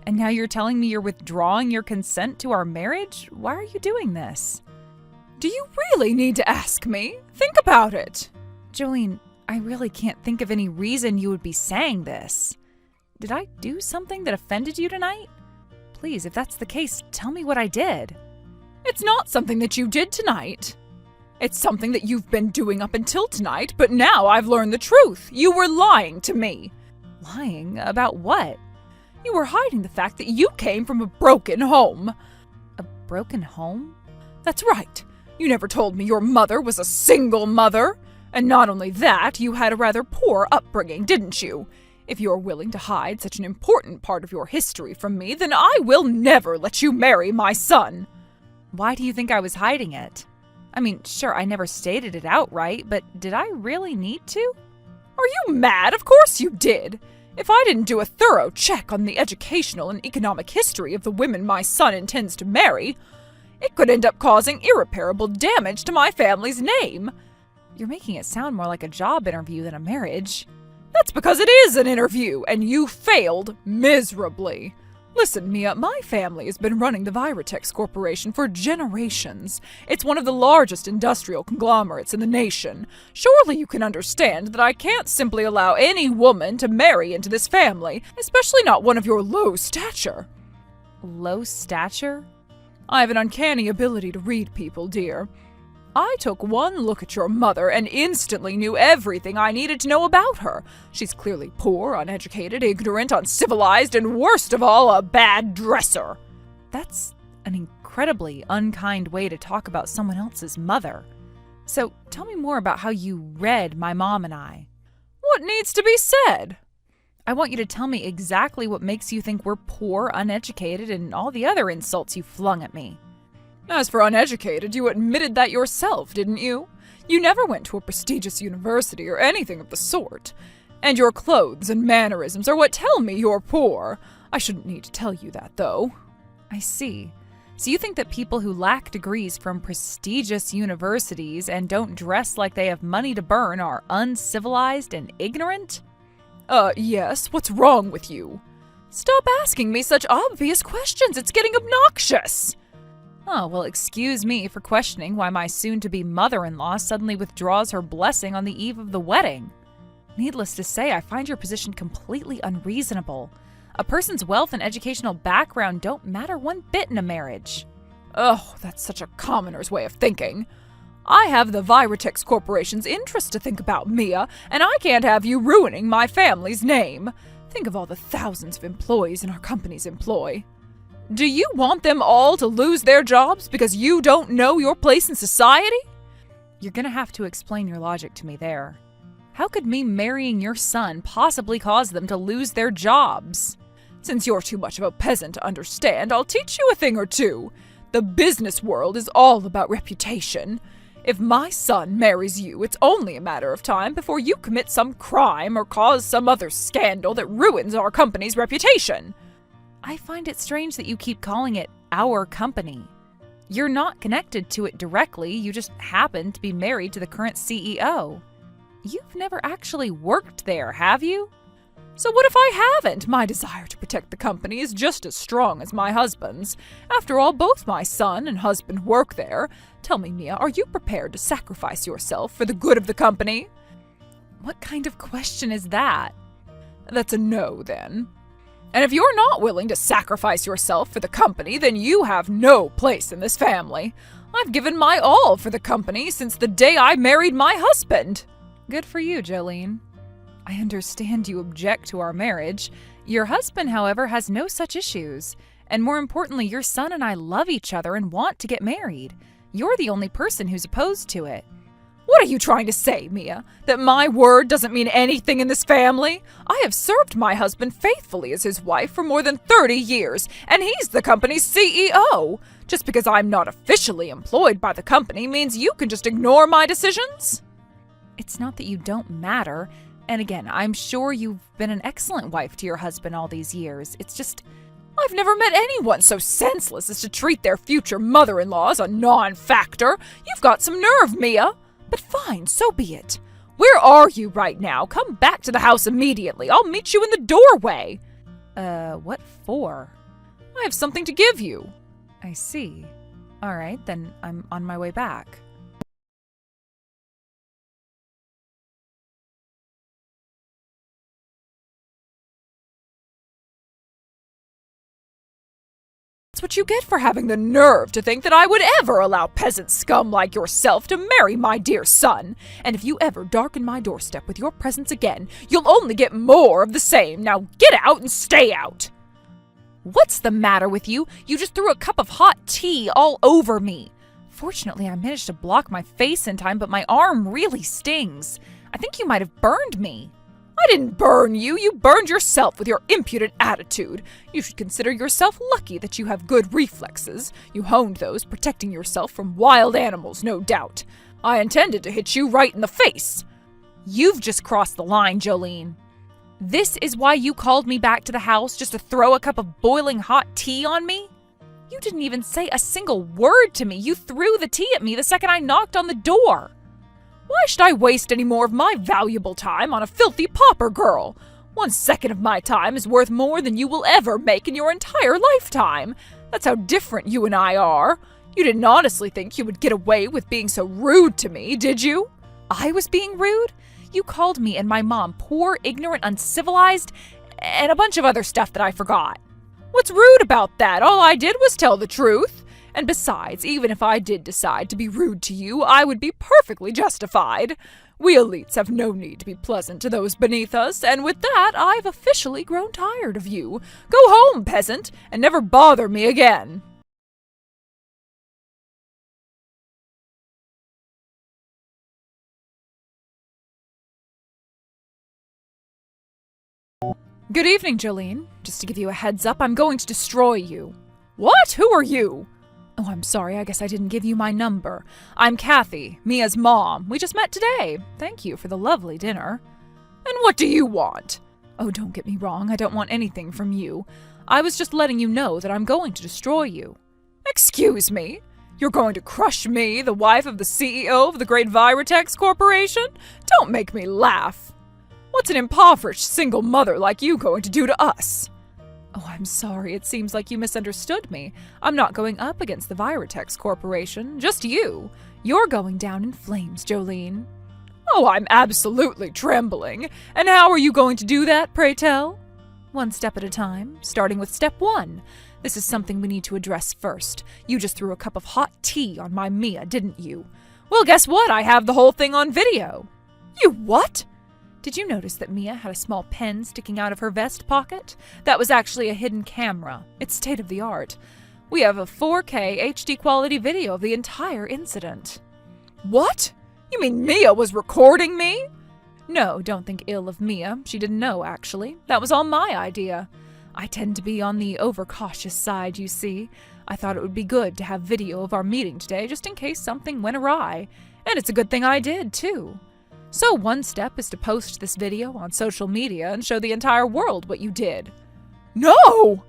And now you're telling me you're withdrawing your consent to our marriage? Why are you doing this? Do you really need to ask me? Think about it. Jolene, I really can't think of any reason you would be saying this. Did I do something that offended you tonight? Please, if that's the case, tell me what I did. It's not something that you did tonight. It's something that you've been doing up until tonight, but now I've learned the truth. You were lying to me. Lying? About what? You were hiding the fact that you came from a broken home. A broken home? That's right. You never told me your mother was a single mother. And not only that, you had a rather poor upbringing, didn't you? If you're willing to hide such an important part of your history from me, then I will never let you marry my son. Why do you think I was hiding it? I mean, sure, I never stated it outright, but did I really need to? Are you mad? Of course you did. If I didn't do a thorough check on the educational and economic history of the women my son intends to marry, it could end up causing irreparable damage to my family's name. You're making it sound more like a job interview than a marriage. That's because it is an interview, and you failed miserably. Listen, Mia, my family has been running the Viratex Corporation for generations. It's one of the largest industrial conglomerates in the nation. Surely you can understand that I can't simply allow any woman to marry into this family, especially not one of your low stature. Low stature? I have an uncanny ability to read people, dear. I took one look at your mother and instantly knew everything I needed to know about her. She's clearly poor, uneducated, ignorant, uncivilized, and worst of all, a bad dresser. That's an incredibly unkind way to talk about someone else's mother. So tell me more about how you read my mom and I. What needs to be said? I want you to tell me exactly what makes you think we're poor, uneducated, and all the other insults you flung at me. As for uneducated, you admitted that yourself, didn't you? You never went to a prestigious university or anything of the sort. And your clothes and mannerisms are what tell me you're poor. I shouldn't need to tell you that, though. I see. So you think that people who lack degrees from prestigious universities and don't dress like they have money to burn are uncivilized and ignorant? Yes. What's wrong with you? Stop asking me such obvious questions. It's getting obnoxious. Oh, well, excuse me for questioning why my soon-to-be mother-in-law suddenly withdraws her blessing on the eve of the wedding. Needless to say, I find your position completely unreasonable. A person's wealth and educational background don't matter one bit in a marriage. Oh, that's such a commoner's way of thinking. I have the Viratex Corporation's interest to think about, Mia, and I can't have you ruining my family's name. Think of all the thousands of employees in our company's employ. Do you want them all to lose their jobs because you don't know your place in society? You're gonna have to explain your logic to me there. How could me marrying your son possibly cause them to lose their jobs? Since you're too much of a peasant to understand, I'll teach you a thing or two. The business world is all about reputation. If my son marries you, it's only a matter of time before you commit some crime or cause some other scandal that ruins our company's reputation. I find it strange that you keep calling it our company. You're not connected to it directly, you just happen to be married to the current CEO. You've never actually worked there, have you? So what if I haven't? My desire to protect the company is just as strong as my husband's. After all, both my son and husband work there. Tell me, Mia, are you prepared to sacrifice yourself for the good of the company? What kind of question is that? That's a no, then. And if you're not willing to sacrifice yourself for the company, then you have no place in this family. I've given my all for the company since the day I married my husband. Good for you, Jolene. I understand you object to our marriage. Your husband, however, has no such issues. And more importantly, your son and I love each other and want to get married. You're the only person who's opposed to it. What are you trying to say, Mia? That my word doesn't mean anything in this family? I have served my husband faithfully as his wife for more than 30 years, and he's the company's CEO. Just because I'm not officially employed by the company means you can just ignore my decisions? It's not that you don't matter. And again, I'm sure you've been an excellent wife to your husband all these years. It's just... I've never met anyone so senseless as to treat their future mother-in-law as a non-factor. You've got some nerve, Mia. But fine, so be it. Where are you right now? Come back to the house immediately. I'll meet you in the doorway. What for? I have something to give you. I see. All right, then I'm on my way back. That's what you get for having the nerve to think that I would ever allow peasant scum like yourself to marry my dear son. And if you ever darken my doorstep with your presence again, you'll only get more of the same. Now get out and stay out. What's the matter with you? You just threw a cup of hot tea all over me. Fortunately, I managed to block my face in time, but my arm really stings. I think you might have burned me. I didn't burn you. You burned yourself with your impudent attitude. You should consider yourself lucky that you have good reflexes. You honed those, protecting yourself from wild animals, no doubt. I intended to hit you right in the face. You've just crossed the line, Jolene. This is why you called me back to the house, just to throw a cup of boiling hot tea on me? You didn't even say a single word to me. You threw the tea at me the second I knocked on the door. Why should I waste any more of my valuable time on a filthy pauper girl? 1 second of my time is worth more than you will ever make in your entire lifetime. That's how different you and I are. You didn't honestly think you would get away with being so rude to me, did you? I was being rude? You called me and my mom poor, ignorant, uncivilized, and a bunch of other stuff that I forgot. What's rude about that? All I did was tell the truth. And besides, even if I did decide to be rude to you, I would be perfectly justified. We elites have no need to be pleasant to those beneath us, and with that, I've officially grown tired of you. Go home, peasant, and never bother me again. Good evening, Jolene. Just to give you a heads up, I'm going to destroy you. What? Who are you? Oh, I'm sorry. I guess I didn't give you my number. I'm Kathy, Mia's mom. We just met today. Thank you for the lovely dinner. And what do you want? Oh, don't get me wrong. I don't want anything from you. I was just letting you know that I'm going to destroy you. Excuse me? You're going to crush me, the wife of the CEO of the great Viritex Corporation? Don't make me laugh. What's an impoverished single mother like you going to do to us? Oh, I'm sorry. It seems like you misunderstood me. I'm not going up against the Viritex Corporation, just you. You're going down in flames, Jolene. Oh, I'm absolutely trembling. And how are you going to do that, pray tell? One step at a time, starting with step 1. This is something we need to address first. You just threw a cup of hot tea on my Mia, didn't you? Well, guess what? I have the whole thing on video. You what? Did you notice that Mia had a small pen sticking out of her vest pocket? That was actually a hidden camera. It's state-of-the-art. We have a 4K HD quality video of the entire incident. What? You mean Mia was recording me? No, don't think ill of Mia. She didn't know, actually. That was all my idea. I tend to be on the overcautious side, you see. I thought it would be good to have video of our meeting today, just in case something went awry. And it's a good thing I did, too. So one step is to post this video on social media and show the entire world what you did. No!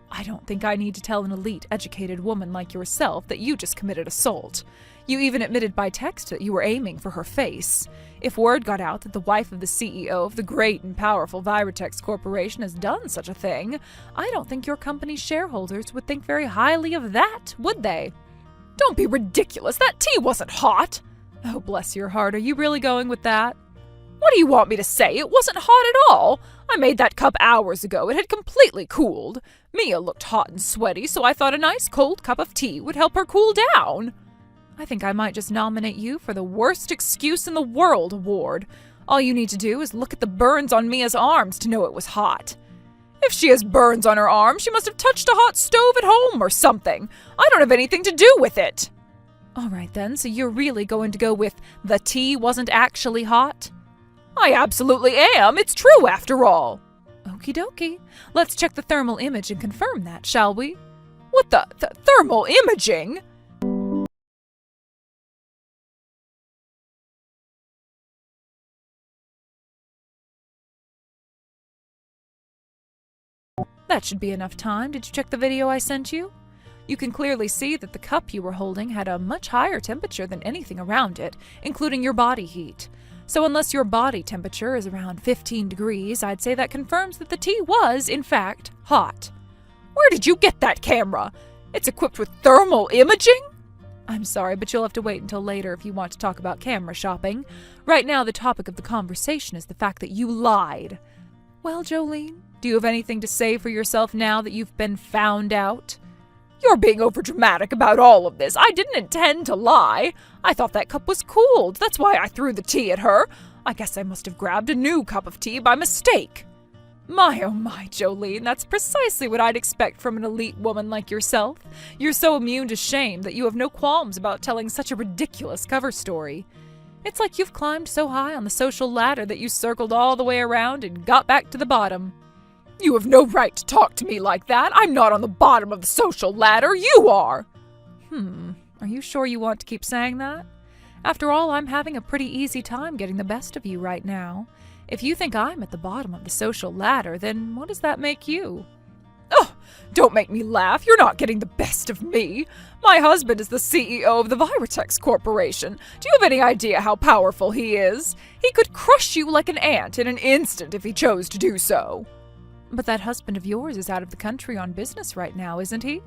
I don't think I need to tell an elite, educated woman like yourself that you just committed assault. You even admitted by text that you were aiming for her face. If word got out that the wife of the CEO of the great and powerful Viritex Corporation has done such a thing, I don't think your company's shareholders would think very highly of that, would they? Don't be ridiculous. That tea wasn't hot. Oh, bless your heart. Are you really going with that? What do you want me to say? It wasn't hot at all. I made that cup hours ago. It had completely cooled. Mia looked hot and sweaty, so I thought a nice cold cup of tea would help her cool down. I think I might just nominate you for the Worst Excuse in the World award. All you need to do is look at the burns on Mia's arms to know it was hot. If she has burns on her arm, she must have touched a hot stove at home or something. I don't have anything to do with it. All right then, so you're really going to go with the tea wasn't actually hot? I absolutely am. It's true after all. Okie dokie. Let's check the thermal image and confirm that, shall we? What the thermal imaging? That should be enough time. Did you check the video I sent you? You can clearly see that the cup you were holding had a much higher temperature than anything around it, including your body heat. So unless your body temperature is around 15 degrees, I'd say that confirms that the tea was, in fact, hot. Where did you get that camera? It's equipped with thermal imaging? I'm sorry, but you'll have to wait until later if you want to talk about camera shopping. Right now, the topic of the conversation is the fact that you lied. Well, Jolene, do you have anything to say for yourself now that you've been found out? You're being overdramatic about all of this. I didn't intend to lie. I thought that cup was cooled. That's why I threw the tea at her. I guess I must have grabbed a new cup of tea by mistake. My, oh my, Jolene, that's precisely what I'd expect from an elite woman like yourself. You're so immune to shame that you have no qualms about telling such a ridiculous cover story. It's like you've climbed so high on the social ladder that you circled all the way around and got back to the bottom. You have no right to talk to me like that. I'm not on the bottom of the social ladder. You are. Are you sure you want to keep saying that? After all, I'm having a pretty easy time getting the best of you right now. If you think I'm at the bottom of the social ladder, then what does that make you? Oh, don't make me laugh. You're not getting the best of me. My husband is the CEO of the Viretex Corporation. Do you have any idea how powerful he is? He could crush you like an ant in an instant if he chose to do so. But that husband of yours is out of the country on business right now, isn't he?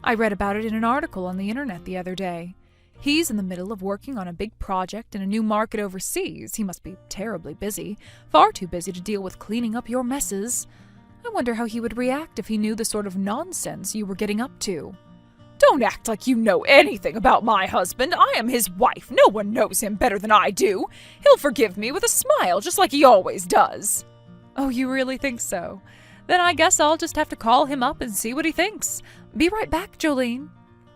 I read about it in an article on the internet the other day. He's in the middle of working on a big project in a new market overseas. He must be terribly busy, far too busy to deal with cleaning up your messes. I wonder how he would react if he knew the sort of nonsense you were getting up to. Don't act like you know anything about my husband. I am his wife. No one knows him better than I do. He'll forgive me with a smile, just like he always does. Oh, you really think so? Then I guess I'll just have to call him up and see what he thinks. Be right back, Jolene.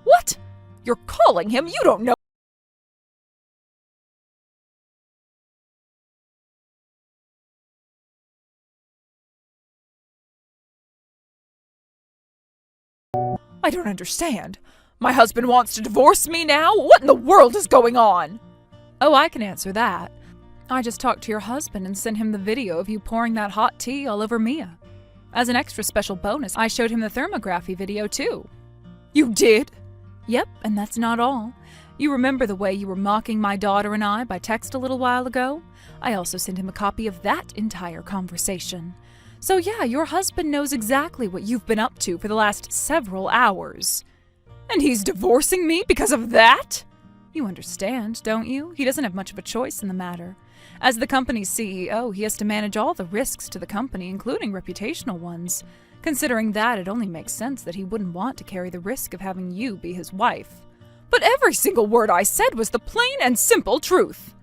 What? You're calling him? You don't know. I don't understand. My husband wants to divorce me now? What in the world is going on? Oh, I can answer that. I just talked to your husband and sent him the video of you pouring that hot tea all over Mia. As an extra special bonus, I showed him the thermography video too. You did? Yep, and that's not all. You remember the way you were mocking my daughter and I by text a little while ago? I also sent him a copy of that entire conversation. So yeah, your husband knows exactly what you've been up to for the last several hours. And he's divorcing me because of that? You understand, don't you? He doesn't have much of a choice in the matter. As the company's CEO, he has to manage all the risks to the company, including reputational ones. Considering that, it only makes sense that he wouldn't want to carry the risk of having you be his wife. But every single word I said was the plain and simple truth.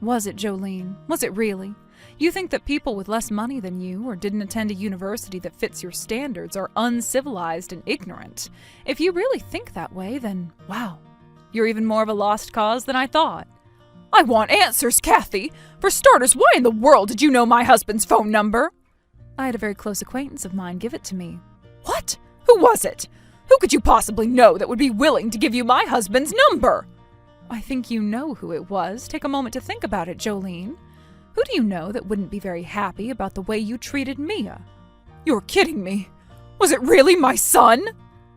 Was it, Jolene? Was it really? You think that people with less money than you, or didn't attend a university that fits your standards, are uncivilized and ignorant. If you really think that way, then wow, you're even more of a lost cause than I thought. I want answers, Kathy. For starters, why in the world did you know my husband's phone number? I had a very close acquaintance of mine give it to me. What? Who was it? Who could you possibly know that would be willing to give you my husband's number? I think you know who it was. Take a moment to think about it, Jolene. Who do you know that wouldn't be very happy about the way you treated Mia? You're kidding me. Was it really my son?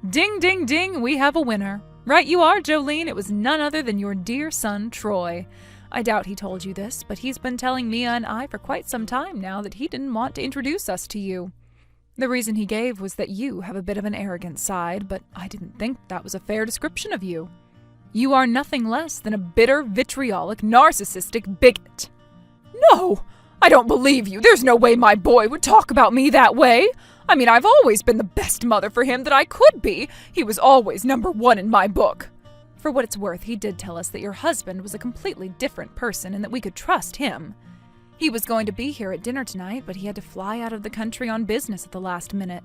Ding, ding, ding, we have a winner. Right you are, Jolene. It was none other than your dear son, Troy. I doubt he told you this, but he's been telling Mia and I for quite some time now that he didn't want to introduce us to you. The reason he gave was that you have a bit of an arrogant side, but I didn't think that was a fair description of you. You are nothing less than a bitter, vitriolic, narcissistic bigot. No, I don't believe you. There's no way my boy would talk about me that way. I mean, I've always been the best mother for him that I could be. He was always #1 in my book. For what it's worth, he did tell us that your husband was a completely different person and that we could trust him. He was going to be here at dinner tonight, but he had to fly out of the country on business at the last minute.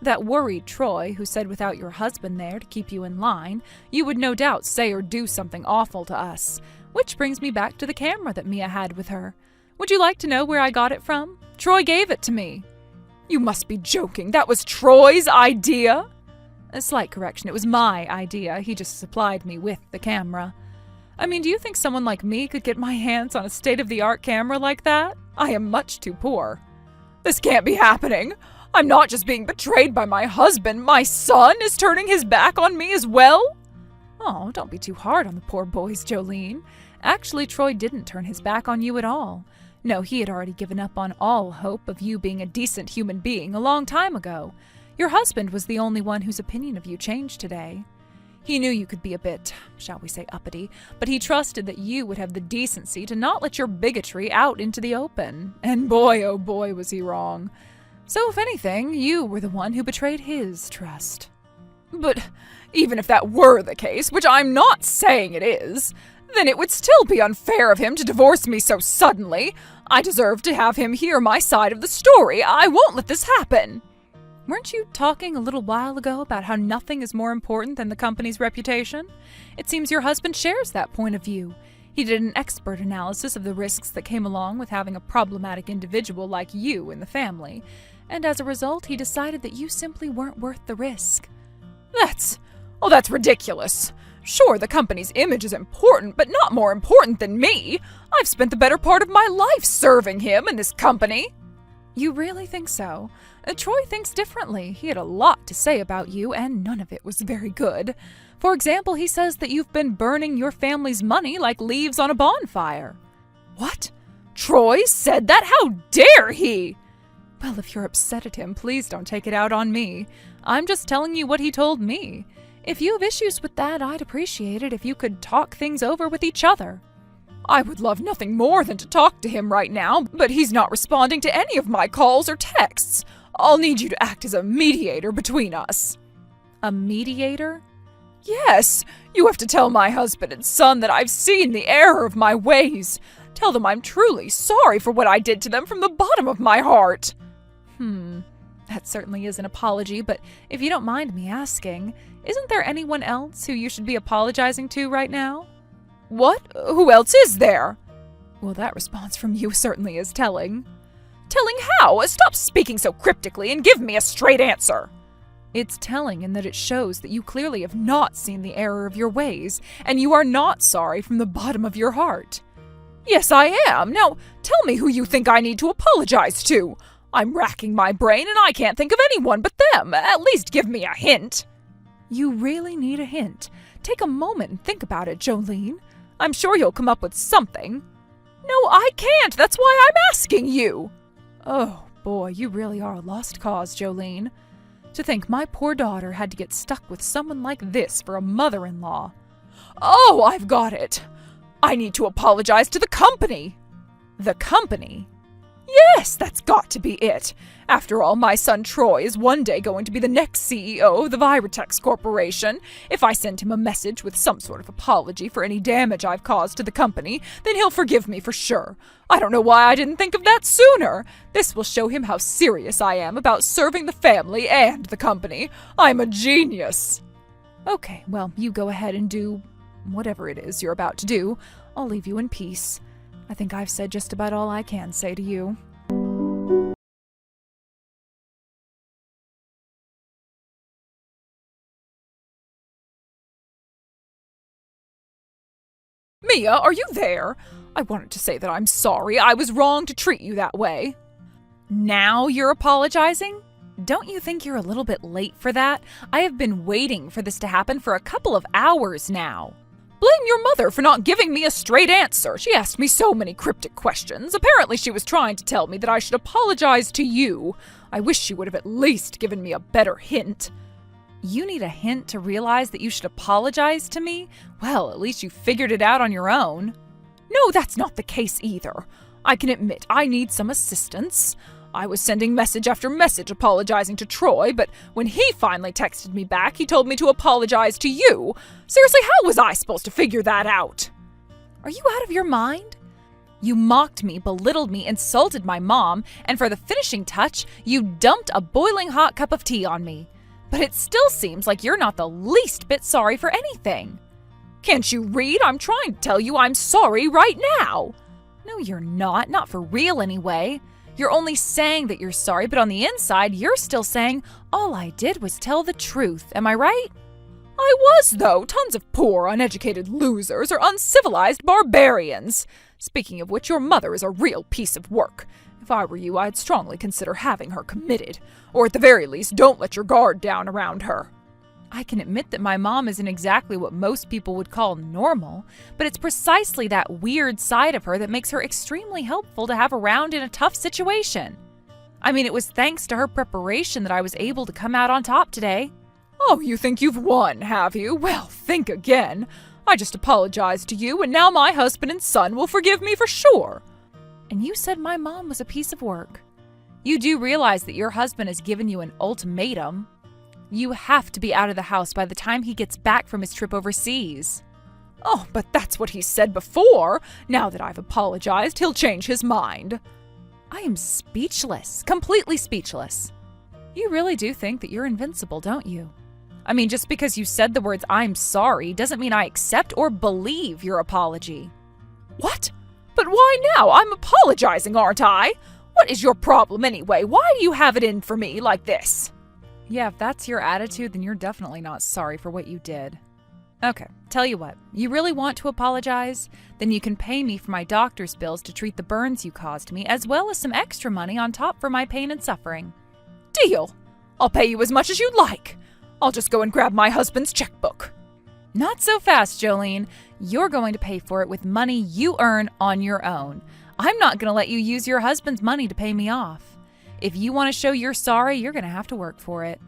That worried Troy, who said without your husband there to keep you in line, you would no doubt say or do something awful to us. Which brings me back to the camera that Mia had with her. Would you like to know where I got it from? Troy gave it to me. You must be joking. That was Troy's idea? A slight correction. It was my idea. He just supplied me with the camera. I mean, do you think someone like me could get my hands on a state-of-the-art camera like that? I am much too poor. This can't be happening. I'm not just being betrayed by my husband. My son is turning his back on me as well? Oh, don't be too hard on the poor boys, Jolene. Actually, Troy didn't turn his back on you at all. No, he had already given up on all hope of you being a decent human being a long time ago. Your husband was the only one whose opinion of you changed today. He knew you could be a bit, shall we say, uppity, but he trusted that you would have the decency to not let your bigotry out into the open. And boy, oh boy, was he wrong. So if anything, you were the one who betrayed his trust. But even if that were the case, which I'm not saying it is, then it would still be unfair of him to divorce me so suddenly. I deserve to have him hear my side of the story. I won't let this happen. Weren't you talking a little while ago about how nothing is more important than the company's reputation? It seems your husband shares that point of view. He did an expert analysis of the risks that came along with having a problematic individual like you in the family, and as a result, he decided that you simply weren't worth the risk. That's ridiculous. Sure, the company's image is important, but not more important than me. I've spent the better part of my life serving him and this company. You really think so? Troy thinks differently. He had a lot to say about you, and none of it was very good. For example, he says that you've been burning your family's money like leaves on a bonfire. What? Troy said that? How dare he? Well, if you're upset at him, please don't take it out on me. I'm just telling you what he told me. If you have issues with that, I'd appreciate it if you could talk things over with each other. I would love nothing more than to talk to him right now, but he's not responding to any of my calls or texts. I'll need you to act as a mediator between us. A mediator? Yes, you have to tell my husband and son that I've seen the error of my ways. Tell them I'm truly sorry for what I did to them from the bottom of my heart. That certainly is an apology, but if you don't mind me asking, isn't there anyone else who you should be apologizing to right now? What? Who else is there? Well, that response from you certainly is telling. Telling how? Stop speaking so cryptically and give me a straight answer. It's telling in that it shows that you clearly have not seen the error of your ways, and you are not sorry from the bottom of your heart. Yes, I am. Now, tell me who you think I need to apologize to. I'm racking my brain and I can't think of anyone but them. At least give me a hint. You really need a hint. Take a moment and think about it, Jolene. I'm sure you'll come up with something. No, I can't. That's why I'm asking you. Oh, boy, you really are a lost cause, Jolene. To think my poor daughter had to get stuck with someone like this for a mother-in-law. Oh, I've got it. I need to apologize to the company. The company? Yes, that's got to be it. After all, my son Troy is one day going to be the next CEO of the Viratex Corporation. If I send him a message with some sort of apology for any damage I've caused to the company, then he'll forgive me for sure. I don't know why I didn't think of that sooner. This will show him how serious I am about serving the family and the company. I'm a genius. Okay, well, you go ahead and do whatever it is you're about to do. I'll leave you in peace. I think I've said just about all I can say to you. Mia, are you there? I wanted to say that I'm sorry. I was wrong to treat you that way. Now you're apologizing? Don't you think you're a little bit late for that? I have been waiting for this to happen for a couple of hours now. Blame your mother for not giving me a straight answer. She asked me so many cryptic questions. Apparently she was trying to tell me that I should apologize to you. I wish she would have at least given me a better hint. You need a hint to realize that you should apologize to me? Well, at least you figured it out on your own. No, that's not the case either. I can admit I need some assistance. I was sending message after message apologizing to Troy, but when he finally texted me back, he told me to apologize to you. Seriously, how was I supposed to figure that out? Are you out of your mind? You mocked me, belittled me, insulted my mom, and for the finishing touch, you dumped a boiling hot cup of tea on me. But it still seems like you're not the least bit sorry for anything. Can't you read? I'm trying to tell you I'm sorry right now. No, you're not for real anyway. You're only saying that you're sorry, but on the inside, you're still saying, all I did was tell the truth. Am I right? I was, though. Tons of poor, uneducated losers or uncivilized barbarians. Speaking of which, your mother is a real piece of work. If I were you, I'd strongly consider having her committed. Or at the very least, don't let your guard down around her. I can admit that my mom isn't exactly what most people would call normal, but it's precisely that weird side of her that makes her extremely helpful to have around in a tough situation. I mean, it was thanks to her preparation that I was able to come out on top today. Oh, you think you've won, have you? Well, think again. I just apologized to you, and now my husband and son will forgive me for sure. And you said my mom was a piece of work. You do realize that your husband has given you an ultimatum. You have to be out of the house by the time he gets back from his trip overseas. Oh, but that's what he said before. Now that I've apologized, he'll change his mind. I am speechless, completely speechless. You really do think that you're invincible, don't you? I mean, just because you said the words "I'm sorry" doesn't mean I accept or believe your apology. What? But why now? I'm apologizing, aren't I? What is your problem anyway? Why do you have it in for me like this? Yeah, if that's your attitude, then you're definitely not sorry for what you did. Okay, tell you what, you really want to apologize? Then you can pay me for my doctor's bills to treat the burns you caused me, as well as some extra money on top for my pain and suffering. Deal! I'll pay you as much as you'd like. I'll just go and grab my husband's checkbook. Not so fast, Jolene. You're going to pay for it with money you earn on your own. I'm not going to let you use your husband's money to pay me off. If you want to show you're sorry, you're going to have to work for it.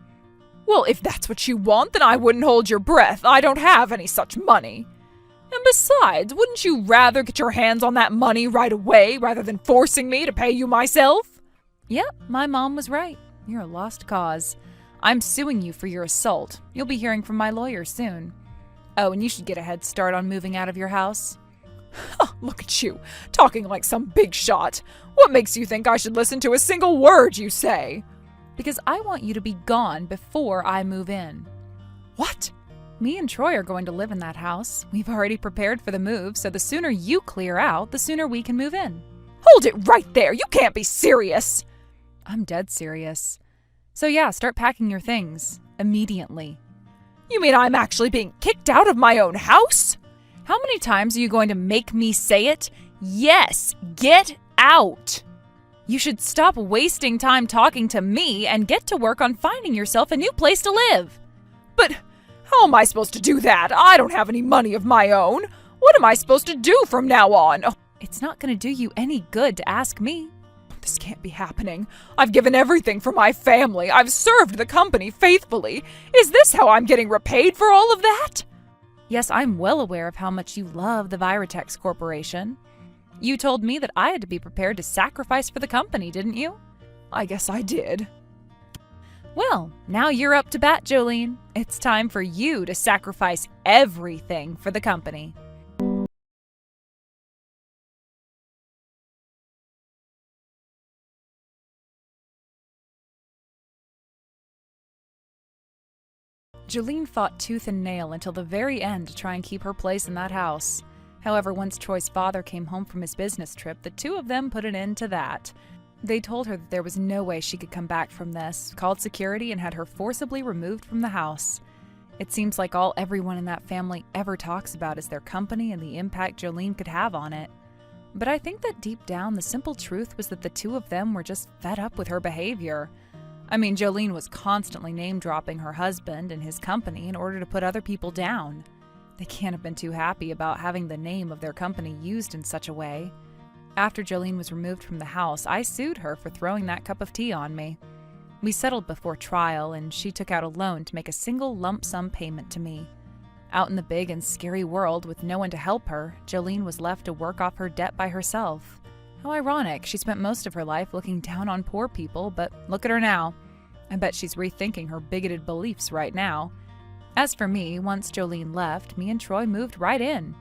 Well, if that's what you want, then I wouldn't hold your breath. I don't have any such money. And besides, wouldn't you rather get your hands on that money right away rather than forcing me to pay you myself? Yep, my mom was right. You're a lost cause. I'm suing you for your assault. You'll be hearing from my lawyer soon. Oh, and you should get a head start on moving out of your house. Look at you, talking like some big shot. What makes you think I should listen to a single word you say? Because I want you to be gone before I move in. What? Me and Troy are going to live in that house. We've already prepared for the move, so the sooner you clear out, the sooner we can move in. Hold it right there! You can't be serious! I'm dead serious. So yeah, start packing your things. Immediately. You mean I'm actually being kicked out of my own house? How many times are you going to make me say it? Yes, get out! You should stop wasting time talking to me and get to work on finding yourself a new place to live. But how am I supposed to do that? I don't have any money of my own. What am I supposed to do from now on? Oh, it's not going to do you any good to ask me. This can't be happening. I've given everything for my family. I've served the company faithfully. Is this how I'm getting repaid for all of that? Yes, I'm well aware of how much you love the Viritex Corporation. You told me that I had to be prepared to sacrifice for the company, didn't you? I guess I did. Well, now you're up to bat, Jolene. It's time for you to sacrifice everything for the company. Jolene fought tooth and nail until the very end to try and keep her place in that house. However, once Troy's father came home from his business trip, the two of them put an end to that. They told her that there was no way she could come back from this, called security, and had her forcibly removed from the house. It seems like all everyone in that family ever talks about is their company and the impact Jolene could have on it. But I think that deep down, the simple truth was that the two of them were just fed up with her behavior. I mean, Jolene was constantly name-dropping her husband and his company in order to put other people down. They can't have been too happy about having the name of their company used in such a way. After Jolene was removed from the house, I sued her for throwing that cup of tea on me. We settled before trial, and she took out a loan to make a single lump sum payment to me. Out in the big and scary world with no one to help her, Jolene was left to work off her debt by herself. How ironic. She spent most of her life looking down on poor people, but look at her now. I bet she's rethinking her bigoted beliefs right now. As for me, once Jolene left, me and Troy moved right in.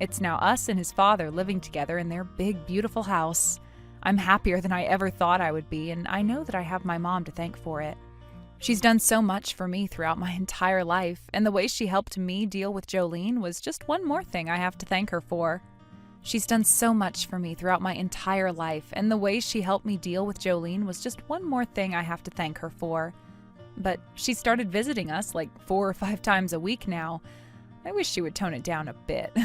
It's now us and his father living together in their big, beautiful house. I'm happier than I ever thought I would be, and I know that I have my mom to thank for it. She's done so much for me throughout my entire life, and the way she helped me deal with Jolene was just one more thing I have to thank her for. She's done so much for me throughout my entire life, and the way she helped me deal with Jolene was just one more thing I have to thank her for. But she started visiting us like 4 or 5 times a week now. I wish she would tone it down a bit.